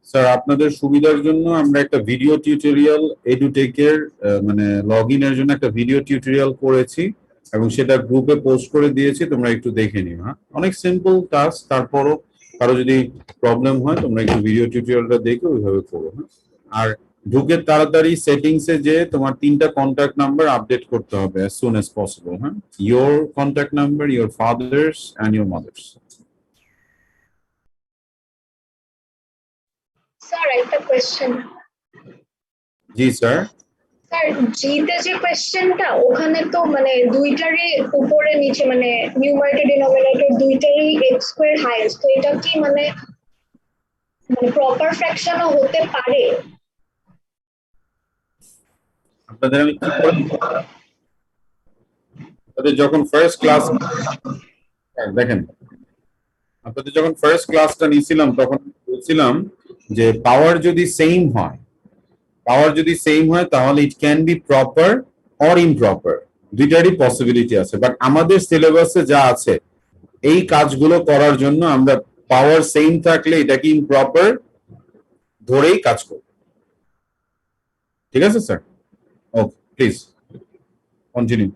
স্যার আপনাদের সুবিধার জন্য আমরা একটা ভিডিও টিউটোরিয়াল এডুটেকের মানে লগ ইনের জন্য একটা ভিডিও টিউটোরিয়াল করেছি এবং সেটা গ্রুপে পোস্ট করে দিয়েছি, তোমরা একটু দেখে নিও। হ্যাঁ, অনেক সিম্পল টাস্ক, তারপরও কারো যদি প্রবলেম হয় তোমরা একটু ভিডিও টিউটোরিয়ালটা দেখে ওইভাবে করো। হ্যাঁ, আর ঢুকে তাড়াতাড়ি সেটিংসে যে তোমার 3টা কন্ট্যাক্ট নাম্বার আপডেট করতে হবে as soon as possible। হ্যাঁ, your contact number, your father's and your mother's। Sir একটা কোয়েশ্চেন। জি স্যার। স্যার জিতে যে কোয়েশ্চেনটা ওখানে তো মানে দুইটারই উপরে নিচে মানে নিউমারেটর ডিনোমিনেটর দুইটারই এক্স স্কয়ার হাইয়েস্ট, তো এটা কি মানে মানে প্রপার ফ্র্যাকশনও হতে পারে? আপনাদের আমি কি করে আপনাদের যখন ফার্স্ট ক্লাস দেখেন, আপনাদের যখন ফার্স্ট ক্লাসটা নিয়েছিলাম তখন বলছিলাম যে পাওয়ার যদি সেম হয় তাহলে it can be proper or improper, দুইটারই পসিবিলিটি আছে। বাট আমাদের সিলেবাসে যা আছে এই কাজগুলো করার জন্য আমরা পাওয়ার সেম থাকলে এটাকে ইমপ্রপার ধরেই কাজ করব। ঠিক আছে sir? Okay, please continue.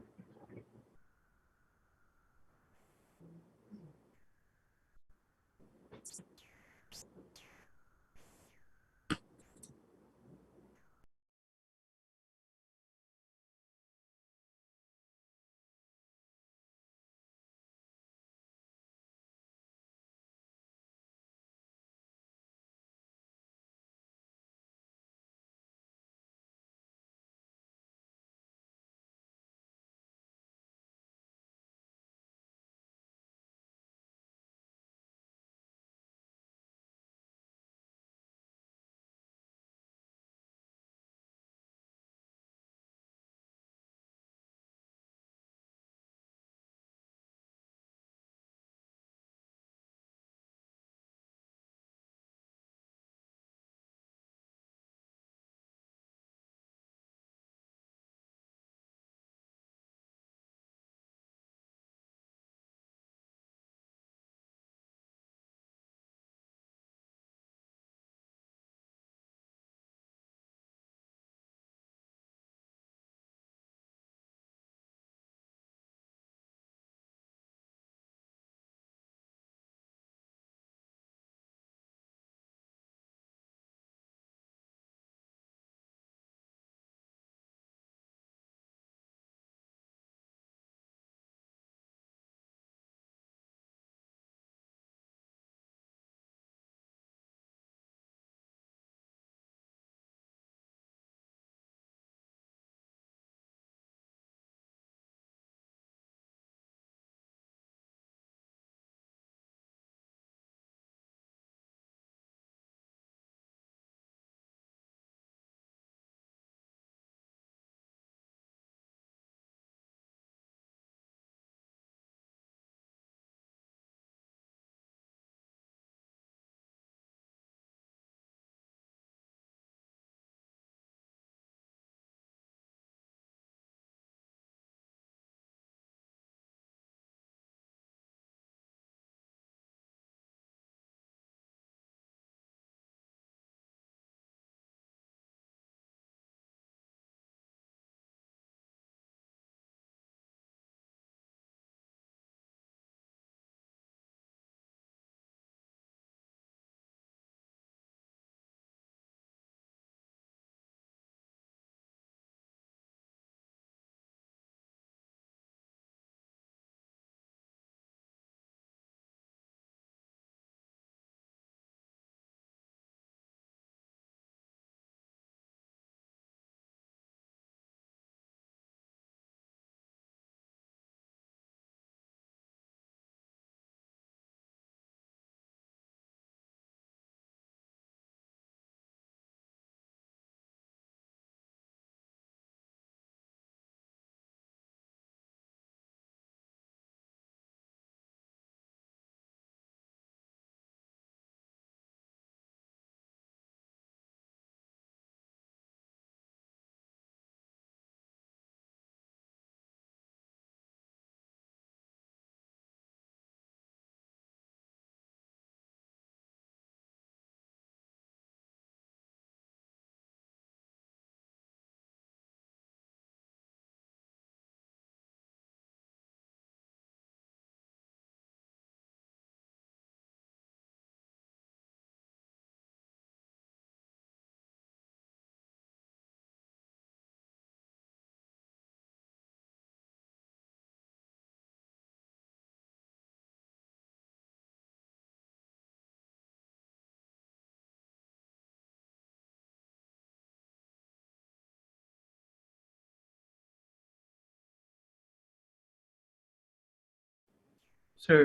Sir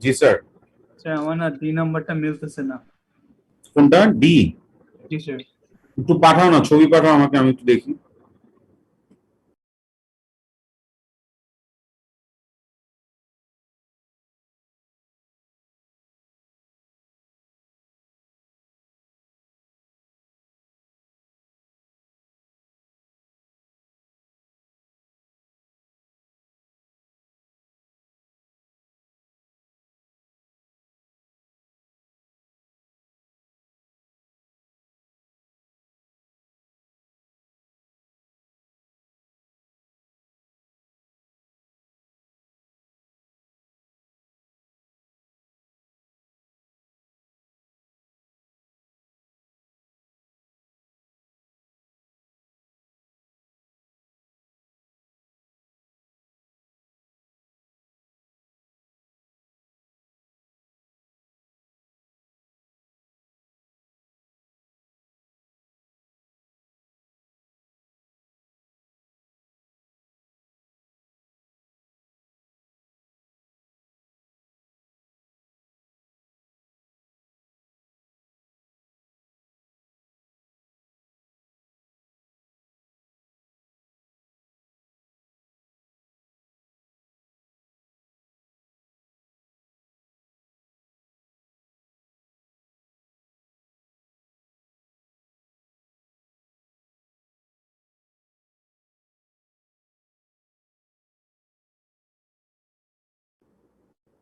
জি স্যার। স্যার আমার না ডি নাম্বারটা মিলতেছে না। কোনটা? ডি? জি স্যার। একটু পাঠাও না, ছবি পাঠাও আমাকে, আমি একটু দেখি।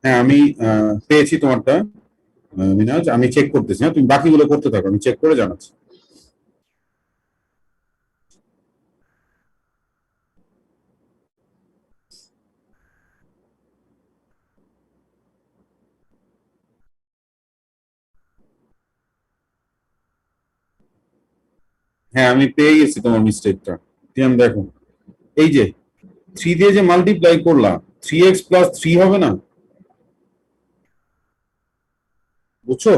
হ্যাঁ আমি পেয়েছি তোমারটা মিনাজ, আমি চেক করতেছি। হ্যাঁ তুমি বাকিগুলো করতে থাকো, আমি চেক করে জানাচ্ছি। হ্যাঁ আমি পেয়ে গেছি তোমার মিস্টেকটা। তিয়াম দেখো, এই যে 3 দিয়ে যে মাল্টিপ্লাই করলাম, 3x প্লাস 3 হবে না? বুঝছো?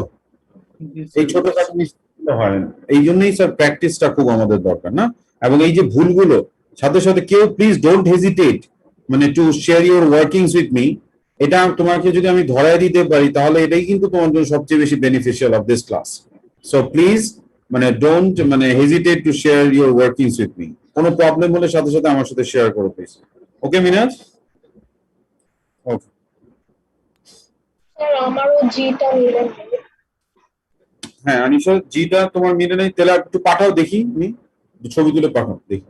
জি এই স্যার। ছোটখাটো মিস্টেকগুলো হয়, এই জন্যই স্যার প্র্যাকটিসটা খুব আমাদের দরকার না। এবং এই যে ভুলগুলো, সাথে সাথে কেউ প্লিজ ডোন্ট হেজিটেট মানে to share your workings with me. এটা তোমাকে যদি আমি ধরায় দিতে পারি তাহলে এটাই কিন্তু তোমার জন্য সবচেয়ে বেশি beneficial of this class. So please মানে ডোন্ট মানে hesitate to share your workings with me. কোনো প্রবলেম হলে সাথে সাথে আমার সাথে শেয়ার করো please. Okay Minaj? Okay. Sir আমারও জিটা মিলে নাই। হ্যাঁ আনিশা, জিটা তোমার মিলে নেই, তাহলে একটু পাঠাও দেখি, তুমি ছবি তুলে পাঠাও দেখি।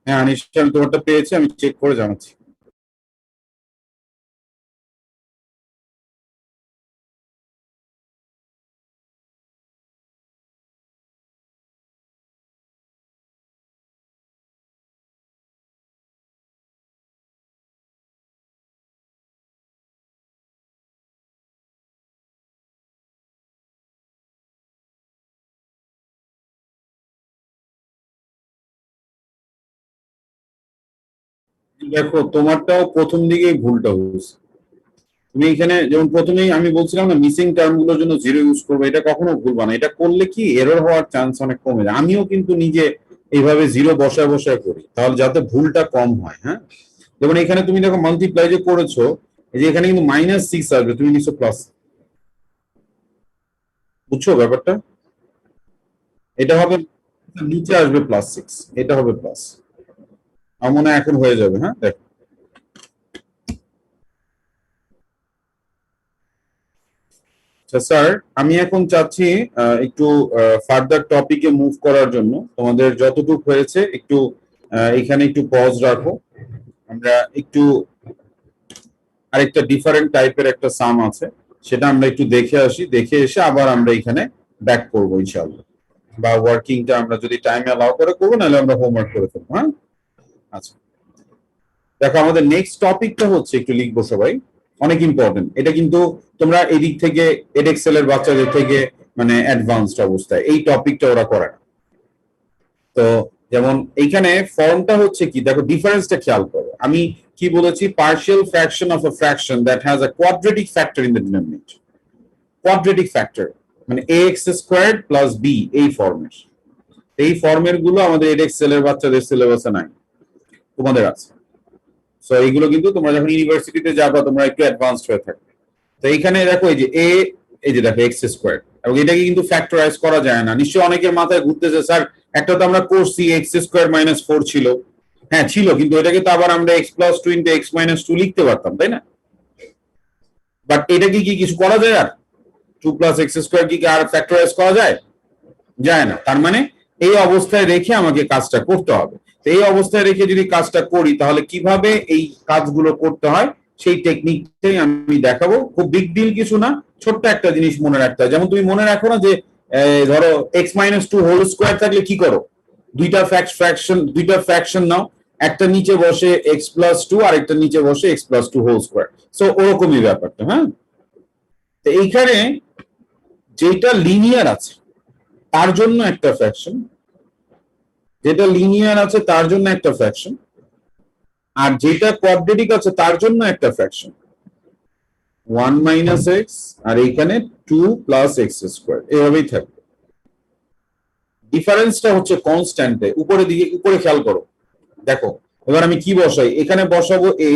হ্যাঁ আনিশা, আমি তোমারটা পেয়েছি, আমি চেক করে জানাচ্ছি। দেখো তোমারটাও প্রথম দিকেই ভুলটা হয়েছে। তুমি এখানে যেমন প্রথমেই আমি বলছিলাম না মিসিং টার্ম গুলোর জন্য জিরো ইউজ করবে, এটা কখনো ভুলবা না। এটা করলে কি এরর হওয়ার চান্স অনেক কমে যায়। আমিও কিন্তু নিজে এইভাবে জিরো বসায় বসায় করি, তাহলে যাতে ভুলটা কম হয়। হ্যাঁ, যেমন এখানে তুমি দেখো মাল্টিপ্লাই যে করেছো, এই যে এখানে কিন্তু -6 আসবে, তুমি নিশ্চয় প্লাস। বুঝছো ব্যাপারটা? এটা হবে নিচে আসবে +6, এটা হবে প্লাস। আমার মনে হয় এখন হয়ে যাবে। হ্যাঁ দেখো, আচ্ছা স্যার, আমি এখন চাচ্ছি একটু ফার্দার টপিকে মুভ করার জন্য। তোমাদের যতটুকু হয়েছে একটু এখানে একটু পজ রাখো। আমরা একটু আরেকটা ডিফারেন্ট টাইপের একটা সাম আছে, সেটা আমরা একটু দেখে আসি, দেখে এসে আবার আমরা এখানে ব্যাক করবো ইনশাআল্লাহ। বা ওয়ার্কিংটা আমরা যদি টাইম অ্যালাউ করে করবো, নাহলে আমরা হোমওয়ার্ক করে ফেলবো। হ্যাঁ আচ্ছা, দেখো আমাদের নেক্সট টপিকটা হচ্ছে, একটু লিখবো সবাই, অনেক ইম্পর্টেন্ট এটা কিন্তু। তোমরা এদিক থেকে এডএক্সেল এর বাচ্চাদের থেকে মানে অ্যাডভান্সড অবস্থায় এই টপিকটা ওরা করে না। তো যেমন এইখানে ফর্মটা হচ্ছে কি, দেখো ডিফারেন্সটা খেয়াল করো। আমি কি বলেছি, partial fraction of a fraction that has a quadratic factor in the denominator. Quadratic factor মানে ax² প্লাস b, এই ফর্মের। এই ফর্মের গুলো আমাদের এডএক্সেল এর বাচ্চাদের সিলেবাসে নাই, তোমাদের আছে। সো এইগুলো কিন্তু তোমরা যখন ইউনিভার্সিটিতে যাবা তোমরা একটু অ্যাডভান্সড হয়ে থাকবে। তো এইখানে দেখো এই যে এই যে দেখো x², এবং এটাকে কিন্তু ফ্যাক্টরাইজ করা যায় না। নিশ্চয়ই অনেকের মাথায় ঘুরতেছে, স্যার একটা তো আমরা করছি x² - 4 ছিল। হ্যাঁ ছিল, কিন্তু এটাকে তো আবার আমরা x+2 × x-2 লিখতে পারতাম, তাই না? বাট এটাকে কি কিছু করা যায়? আর 2 + x² কি আর ফ্যাক্টরাইজ করা যায়? যায় না। তার মানে এই অবস্থায় রেখে আমাকে কাজটা করতে হবে। তো এই অবস্থায় রেখে যদি কাজটা করি, তাহলে কিভাবে এই কাজগুলো করতে হয় সেই টেকনিকটাই আমি দেখাবো। খুব বিগ ডিল কিছু না, ছোট্ট একটা জিনিস মনে রাখতে হয়। যেমন তুমি মনে রাখো না যে ধরো x-2 হোল স্কোয়ার থাকলে কি করো, দুইটা ফ্র্যাকশন নাও, একটা নিচে বসে x+2 আর একটা নিচে বসে x+2 হোল স্কোয়ার। সো ওরকমই ব্যাপারটা। হ্যাঁ, তো এইখানে যেটা লিনিয়ার আছে তার জন্য একটা ফ্র্যাকশন, যেটা লিনিয়ার আছে তার জন্য একটা ফ্র্যাকশন, আর যেটা কোয়াড্রেটিক আছে তার জন্য একটা ফ্র্যাকশন 1 - x, আর এইখানে 2 + x², এভাবেই থাকবে। ডিফারেন্সটা হচ্ছে কনস্ট্যান্টে, উপরে দিকে, উপরে খেয়াল করো। দেখো এবার আমি কি বসাই, এখানে বসাবো a,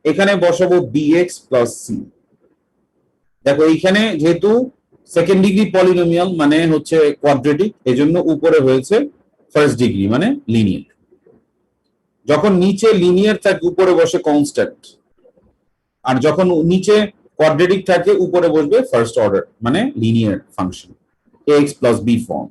এখানে বসাবো bx + c। দেখো এইখানে যেহেতু সেকেন্ড ডিগ্রি পলিনোমিয়াল মানে হচ্ছে কোয়াড্রেটিক, এজন্য উপরে হয়েছে ফার্স্ট ডিগ্রি মানে লিনিয়ার। যখন নিচে লিনিয়ার থাকে উপরে বসে কনস্ট্যান্ট, আর যখন নিচে কোয়াড্রেটিক থাকে উপরে বসবে ফার্স্ট অর্ডার মানে linear function, ax + b form.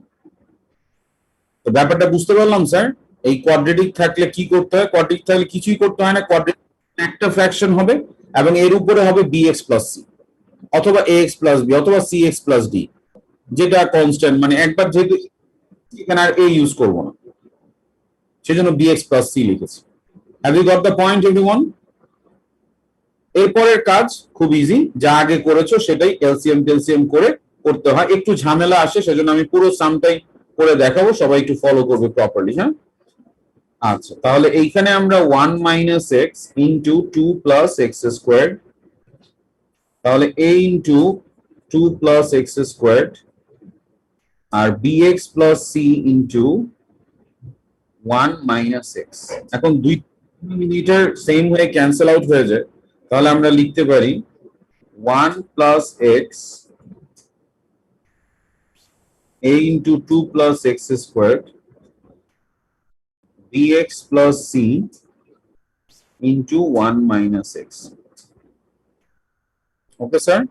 তো ব্যাপারটা বুঝতে পারলাম স্যার? এই কোয়াড্রেটিক থাকলে কি করতে হয়? কোয়াড্রেটিক থাকলে কিছুই করতে হয় না, কোয়াড্রেটিক একটা ফ্র্যাকশন হবে এবং এর উপরে হবে bx + c, অথবা ax + b, অথবা cx + d, যেটা কনস্ট্যান্ট। মানে একবার যেহেতু এখানে আর a ইউজ করব না, সেজন্য bx + c লিখেছি। Have you got the point everyone? এরপরের কাজ খুব ইজি, যা আগে করেছো সেটাই এলসিএম টেলসিএম করে করতে হয়। একটু ঝামেলা আসে, সেজন্য আমি পুরো সামটাই করে দেখাবো, সবাই একটু ফলো করবে প্রপারলি। হ্যাঁ আচ্ছা, তাহলে এইখানে আমরা 1 - x × 2 + x², তাহলে a × 2 + x², R bx + c × 1 - x। এখন দুই মিনিটের সেম হয়ে ক্যান্সেল আউট হয়ে যায়, তাহলে আমরা লিখতে পারি 1 + x, a × 2 + x², bx + c × 1 - x। Okay sir?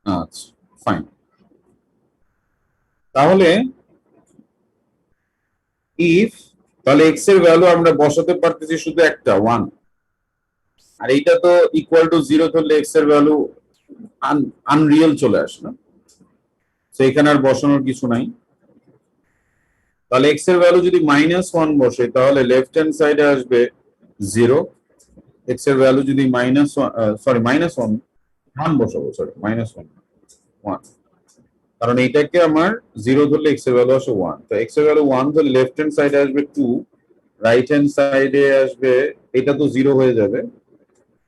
আচ্ছা ফাইন। তাহলে ইফ, তাহলে x এর ভ্যালু আমরা বসাতে পারতেছি শুধু একটা 1, আর এইটা তো ইকুয়াল টু 0 ধরলে x এর ভ্যালু আনরিয়েল চলে আসে না, তো এখানে আর বসানোর কিছু নাই। তাহলে x এর ভ্যালু যদি -1 বসে, তাহলে লেফট হ্যান্ড সাইডে আসবে 0। x এর ভ্যালু যদি -1 বসাবো, সরি -1, কারণ এইটাকে আমার 0 ধরলে x এর ভ্যালু আসে 1। তো x এর ভ্যালু 1 ধরলে লেফট হ্যান্ড সাইডে আসবে 2, রাইট হ্যান্ড সাইডে আসবে, এটা তো 0 হয়ে যাবে,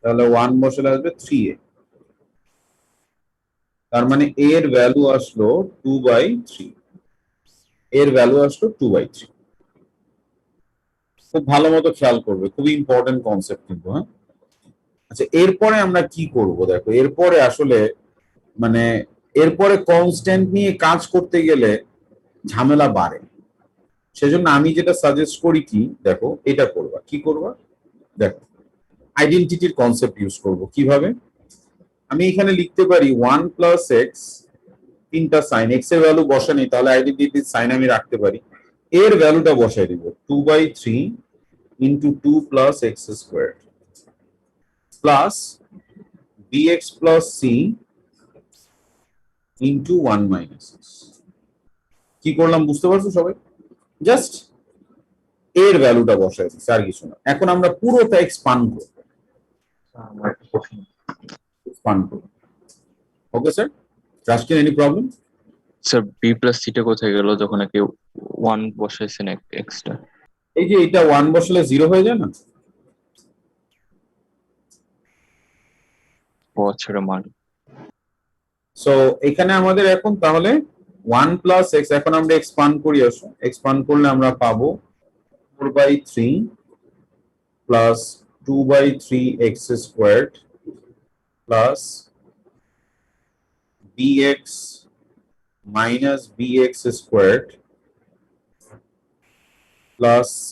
তাহলে 1 বসালে আসবে 3a। তার মানে a এর ভ্যালু আসলো 2/3, এর ভ্যালু আসলো 2/3। খুব ভালো মতো খেয়াল করবে, খুবই ইম্পর্টেন্ট কনসেপ্ট কিন্তু। হ্যাঁ, আচ্ছা এরপরে আমরা কি করব দেখো, এরপরে আসলে মানে এরপরে কনস্ট্যান্ট নিয়ে কাজ করতে গেলে ঝামেলা বাড়ে। সেজন্য আমি যেটা সাজেস্ট করি কি দেখো, এটা করবা, কি করবা দেখো, আইডেন্টিটির কনসেপ্ট ইউজ করব। কিভাবে? আমি এখানে লিখতে পারি 1 প্লাস এক্স, তিনটা সাইন, এক্স এর ভ্যালু বসানি, তাহলে আইডেন্টিটির সাইন আমি রাখতে পারি, এর ভ্যালুটা বসাই দিব 2/3 into 2 plus x square plus bx plus c into 1 minus. কি করলাম বুঝতে পারছো সবাই? জাস্ট এর ভ্যালুটা বসাই দিচ্ছি, আর কিছু না। এখন আমরা পুরোটা এক্সপান্ড করব, এক্সপান্ড করব। Okay sir, Rustin any problem? Sir B plus theta কোথায় গেল যখন একে 1 বসাইছেন এক্সট্রা? এই যে এটা 1 বসালে 0 হয়ে যায় না? ও আচ্ছা, এটা মান। সো এখানে আমাদের এখন তাহলে 1 প্লাস এক্স, এখন আমরা এক্সপান্ড করি, আসো এক্সপান্ড করলে আমরা পাবো 4/3 plus 2/3 x squared plus bx minus bx squared plus c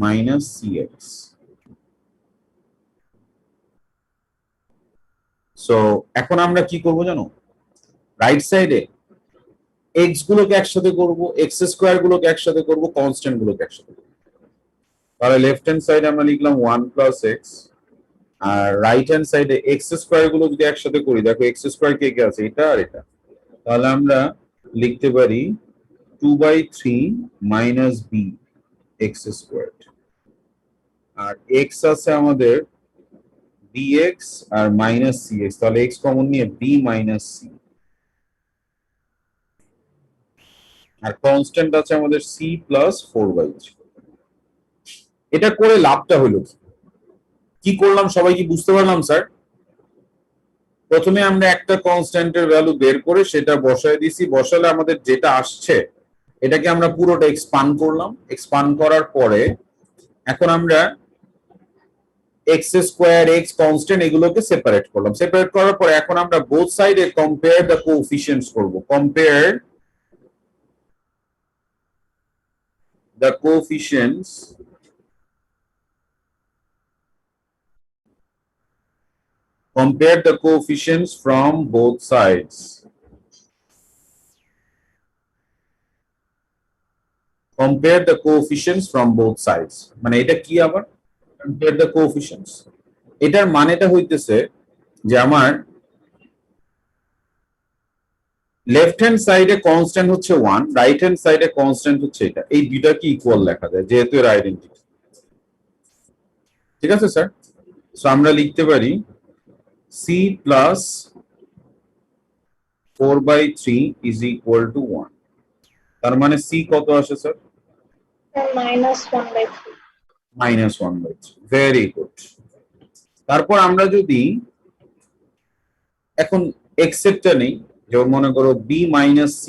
minus cx। So এখন আমরা কি করব জানো, রাইট সাইডে এক্স গুলোকে একসাথে করব, এক্স স্কোয়ার গুলোকে একসাথে করব, কনস্ট্যান্ট গুলোকে একসাথে করব। তাহলে লেফট হ্যান্ড সাইডে আমরা লিখলাম 1 প্লাস এক্স, আর রাইট হ্যান্ড সাইডে এক্স স্কোয়ার গুলো যদি একসাথে করি, দেখো এক্স স্কোয়ার কে কে আছে, এটা আর এটা, তাহলে আমরা লিখতে পারি 2/3 মাইনাস বি এক্স স্কোয়ার, আর এক্স আছে আমাদের bx আর মাইনাস cx, তাহলে x কমন নিয়ে b মাইনাস c, আর কনস্ট্যান্ট আছে আমাদের c প্লাস 4/3। এটা করে লাভটা হলো কি করলাম, সবাই কি বুঝতে পারলাম স্যার? প্রথমে আমরা একটা কনস্ট্যান্টের ভ্যালু বের করে সেটা বসায় দিছি, বসালে আমাদের যেটা আসছে এটাকে আমরা পুরোটা এক্সপান্ড করলাম, এক্সপান্ড করার পরে এখন আমরা এক্স স্কোয়ার, এক্স কনস্ট্যান্ট এগুলোকে সেপারেট করলাম, সেপারেট করার পরে এখন আমরা বোথ সাইডে কম্পেয়ার দ্য কোএফিসিয়েন্টস করব, compare the coefficients compare the coefficients from both sides. Compare the coefficients from both sides, মানে এটা কি আবার compare the coefficients, এটার মানেটা হইতেছে যে আমার লেফট হ্যান্ড সাইডে কনস্ট্যান্ট হচ্ছে 1, রাইট হ্যান্ড সাইডে কনস্ট্যান্ট হচ্ছে এটা, এই দুইটা কি ইকুয়াল লেখা যায় যেহেতু এর আইডেন্টিটি। ঠিক আছে স্যার? সো আমরা লিখতে পারি c plus 4/3 is equal to 1, তার মানে c কত আসে স্যার? -1/3। -1/3, very good. তারপর আমরা যদি এখন এক্সেপ্টটা নেই, যেমন মনে করো b মাইনাস c,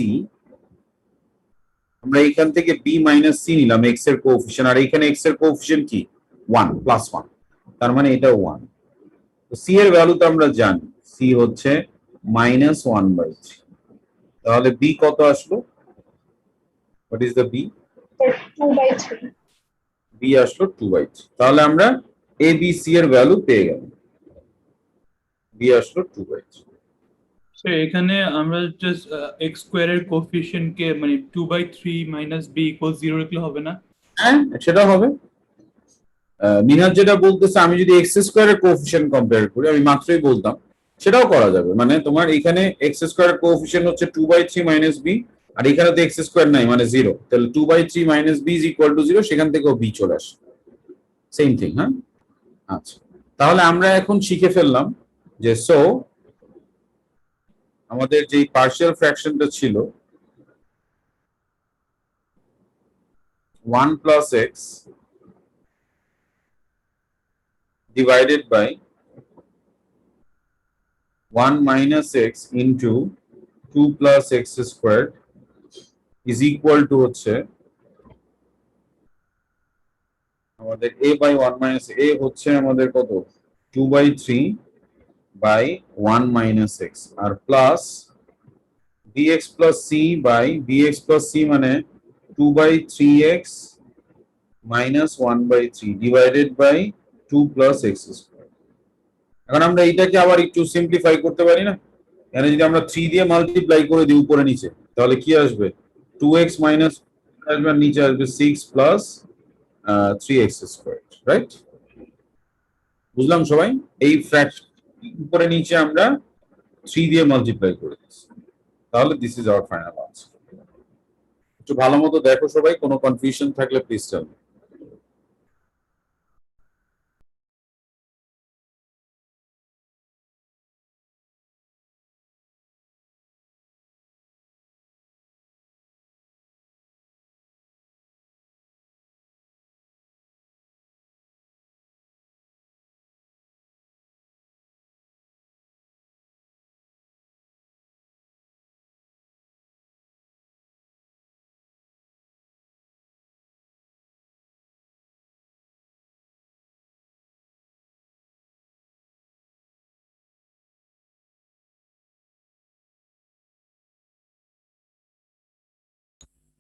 আমরা এখান থেকে b মাইনাস c নিলাম x এর কোএফিসিয়েন্ট, আর এখানে x এর কোএফিসিয়েন্ট কি 1 প্লাস 1, তার মানে এটা 1। তো c এর ভ্যালু তো আমরা জানি, c হচ্ছে -1/3, তাহলে b কত আসলো? What is the b? 2/3। b আসলো 2/3, তাহলে আমরা a b c এর ভ্যালু পেয়ে গেলাম, b আসলো 2/3। স্যার এখানে আমরা জাস্ট এক্স স্কোয়ারের কোএফিসিয়েন্ট কে মানে 2/3 মাইনাস বি ইকুয়াল 0 লিখলে হবে না? হ্যাঁ সেটা হবে। মিনাজ যেটা বলতেছে, আমি যদি এক্স স্কোয়ারের কোএফিসিয়েন্ট কম্পেয়ার করি, আমি মাত্রই বলতাম সেটাও করা যাবে, মানে তোমার এখানে এক্স স্কোয়ারের কোএফিসিয়েন্ট হচ্ছে 2/3 মাইনাস বি, আর এখানে তো এক্স স্কোয়ার নাই মানে 0, তাহলে 2/3 minus b is equal to 0, সেখান থেকেও বি চলে আসে, সেম থিং। হ্যাঁ, আচ্ছা তাহলে আমরা এখন শিখে ফেললাম যে সো আমাদের যে পার্শিয়াল ফ্র্যাকশনটা ছিল 1 plus x divided by 1 minus x into 2 plus x squared is equal to হচ্ছে আমাদের a বাই 1 মাইনাস a হচ্ছে আমাদের কত 2/3 বাই 1 মাইনাস এক্স আর plus bx plus c by bx plus c মানে 2/3x minus 1/3 divided by 2 plus x square. এখন আমরা এইটাকে আবার একটু সিম্পলিফাই করতে পারি না? এখানে যদি আমরা 3 দিয়ে মাল্টিপ্লাই করে দিই উপরে নিচে তাহলে কি আসবে 2x মাইনাস আসবে আর নিচে আসবে 6 প্লাস 3x স্কোয়ার, রাইট? বুঝলাম সবাই? এই ফ্র্যাকশন উপরে নিচে আমরা 3 দিয়ে মাল্টিপ্লাই করে দিচ্ছি, তাহলে this is our final answer. একটু ভালো মতো দেখো সবাই, কোনো কনফিউশন থাকলে প্লিজ টেল মি।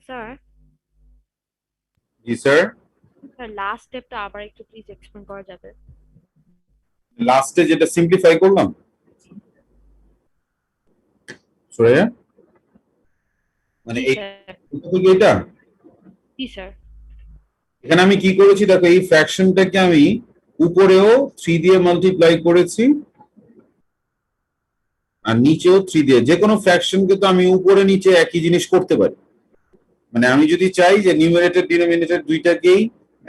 স্যার জি স্যার, স্যার লাস্ট স্টেপটা আবার একটু প্লিজ এক্সপ্লেন করা যাবে? লাস্টে যেটা সিম্পলিফাই করলাম শ্রেয়া, মানে জি এই স্যার। থেকে এটা জি স্যার। এখানে আমি কি করেছি দেখো, এই ফ্র্যাকশনটাকে আমি উপরেও 3 দিয়ে মাল্টিপ্লাই করেছি আর নিচেও 3 দিয়ে। যে কোনো ফ্র্যাকশনকে তো আমি উপরে নিচে একই জিনিস করতে পারি। মানে আমি যদি চাই যে নিউমারেটর ডিনোমিনেটর দুইটাকেই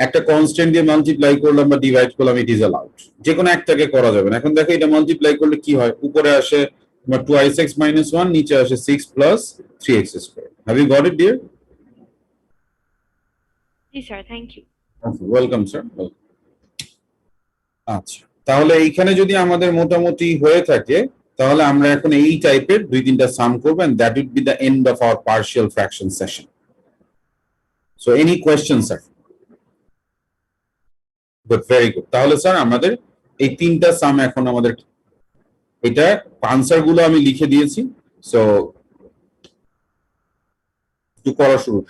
একটা কনস্ট্যান্ট দিয়ে মাল্টিপ্লাই করলাম বা ডিভাইড করলাম, ইট ইজ অ্যালাউড। যে কোনো একটাকে করা যাবে না। এখন দেখো এটা মাল্টিপ্লাই করলে কি হয়, উপরে আসে তোমার 2x minus 1, নিচে আসে 6 plus 3x square. Have you got it, dear? জি sir, thank you. Welcome sir. আচ্ছা, তাহলে এইখানে যদি আমাদের মোটামুটি হয়ে থাকে তাহলে আমরা এখন এই টাইপের 2-3টা সাম করব and that would be the end of our partial fraction session. So any questions, sir? Good, very good. তাহলে স্যার আমাদের এই 3টা সাম এখন আমাদের, এটা আনসার গুলো আমি লিখে দিয়েছি, সো একটু করা শুরু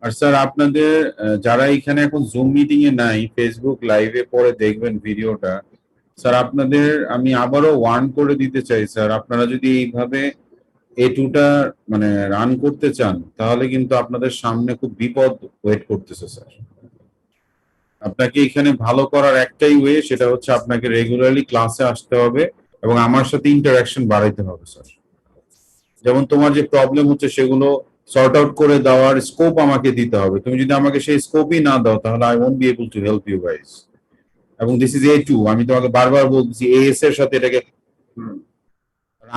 আর স্যার আপনাদের যারা এখানে এখন জুম মিটিং এ নাই, ফেসবুক লাইভে পরে দেখবেন ভিডিওটা, স্যার আপনাদের আমি আবারও ওয়ার্ন করে দিতে চাই স্যার, আপনারা যদি এইভাবে A2টা মানে রান করতে চান তাহলে কিন্তু আপনাদের সামনে খুব বিপদ ওয়েট করতেছে স্যার। আপনাকে এখানে ভালো করার একটাই ওয়ে, সেটা হচ্ছে আপনাকে রেগুলারলি ক্লাসে আসতে হবে এবং আমার সাথে ইন্টারাকশন বাড়াইতে হবে স্যার। যেমন তোমার যে প্রবলেম হচ্ছে সেগুলো সর্ট আউট করে দেওয়ার স্কোপ আমাকে দিতে হবে। তুমি যদি আমাকে সেই স্কোপই না দাও তাহলে I won't be able to help you guys. এবং দিস ইজ A2, আমি তোমাকে বারবার বলতেছি AS এর সাথে এটাকে,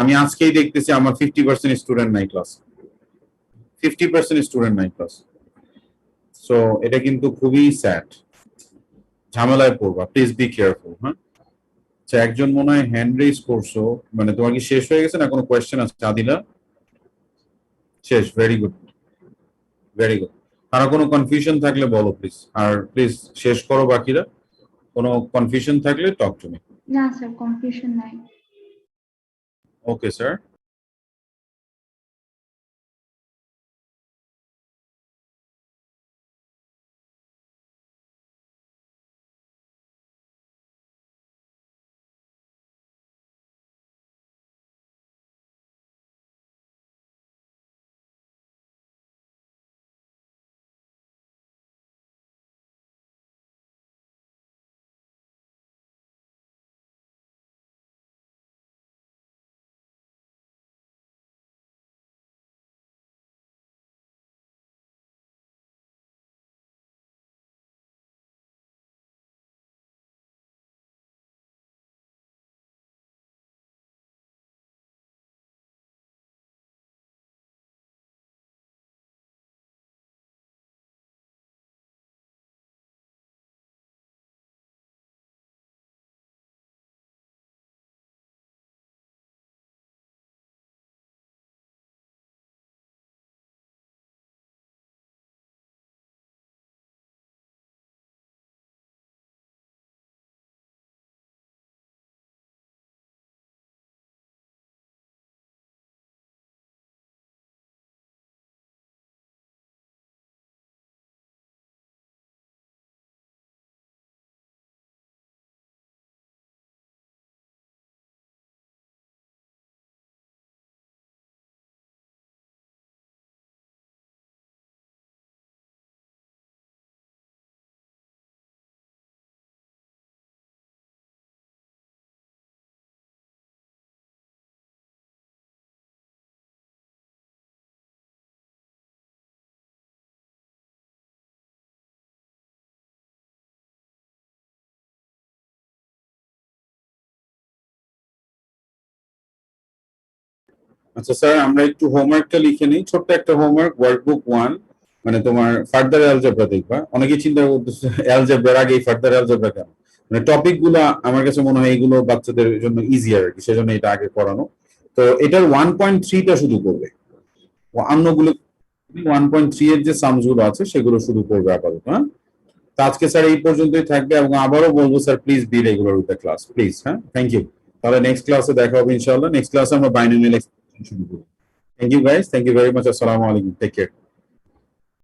আমি আজকেই দেখতেছি আমার 50% স্টুডেন্ট নাই ক্লাস, 50% স্টুডেন্ট নাই ক্লাস। সো এটা কিন্তু খুবই স্যাড, ঝামেলায় পড়বা, প্লিজ বি কেয়ারফুল। হ্যাঁ আচ্ছা, একজন মনে হয় হ্যান্ড রেজ করছো, মানে তোমার কি শেষ হয়ে গেছে না কোনো কোয়েশ্চেন আছে? আদিলা শেষ, ভেরি গুড ভেরি গুড। আর কোনো কনফিউশন থাকলে বলো প্লিজ, আর প্লিজ শেষ করো বাকিরা। কোনো কনফিউশন থাকলে টক টু মি। না স্যার, কনফিউশন নাই। Okay sir. আচ্ছা স্যার, আমরা একটু হোমওয়ার্কটা লিখে নিই, ছোট্ট একটা হোমওয়ার্ক, ওয়ার্কবুক 1, মানে তোমার ফার্দার অ্যালজেব্রা দেখবা। অনেকেই চিন্তা করতেছে অ্যালজেব্রার আগে ফার্দার অ্যালজেব্রা কেন, মানে টপিক গুলো আমার কাছে মনে হয় এইগুলো বাচ্চাদের জন্য ইজিয়ার আর কি, সেজন্য এটা আগে করানো। তো এটার 1.3টা শুধু করবে, অন্যগুলো 1.3 এর যে সামস গুলো আছে সেগুলো শুরু করবে আপাতত। হ্যাঁ, তো আজকে স্যার এই পর্যন্তই থাকবে, এবং আবারও বলবো sir please be regular with the class please. হ্যাঁ, থ্যাংক ইউ। তাহলে নেক্সট ক্লাসে দেখা হবে ইনশাআল্লাহ। নেক্সট ক্লাসে আমরা বাইনোমিয়াল এক্সপ্রেশন শুরু করব। Thank you guys, thank you very much. আসসালামু আলাইকুম, টেক কেয়ার।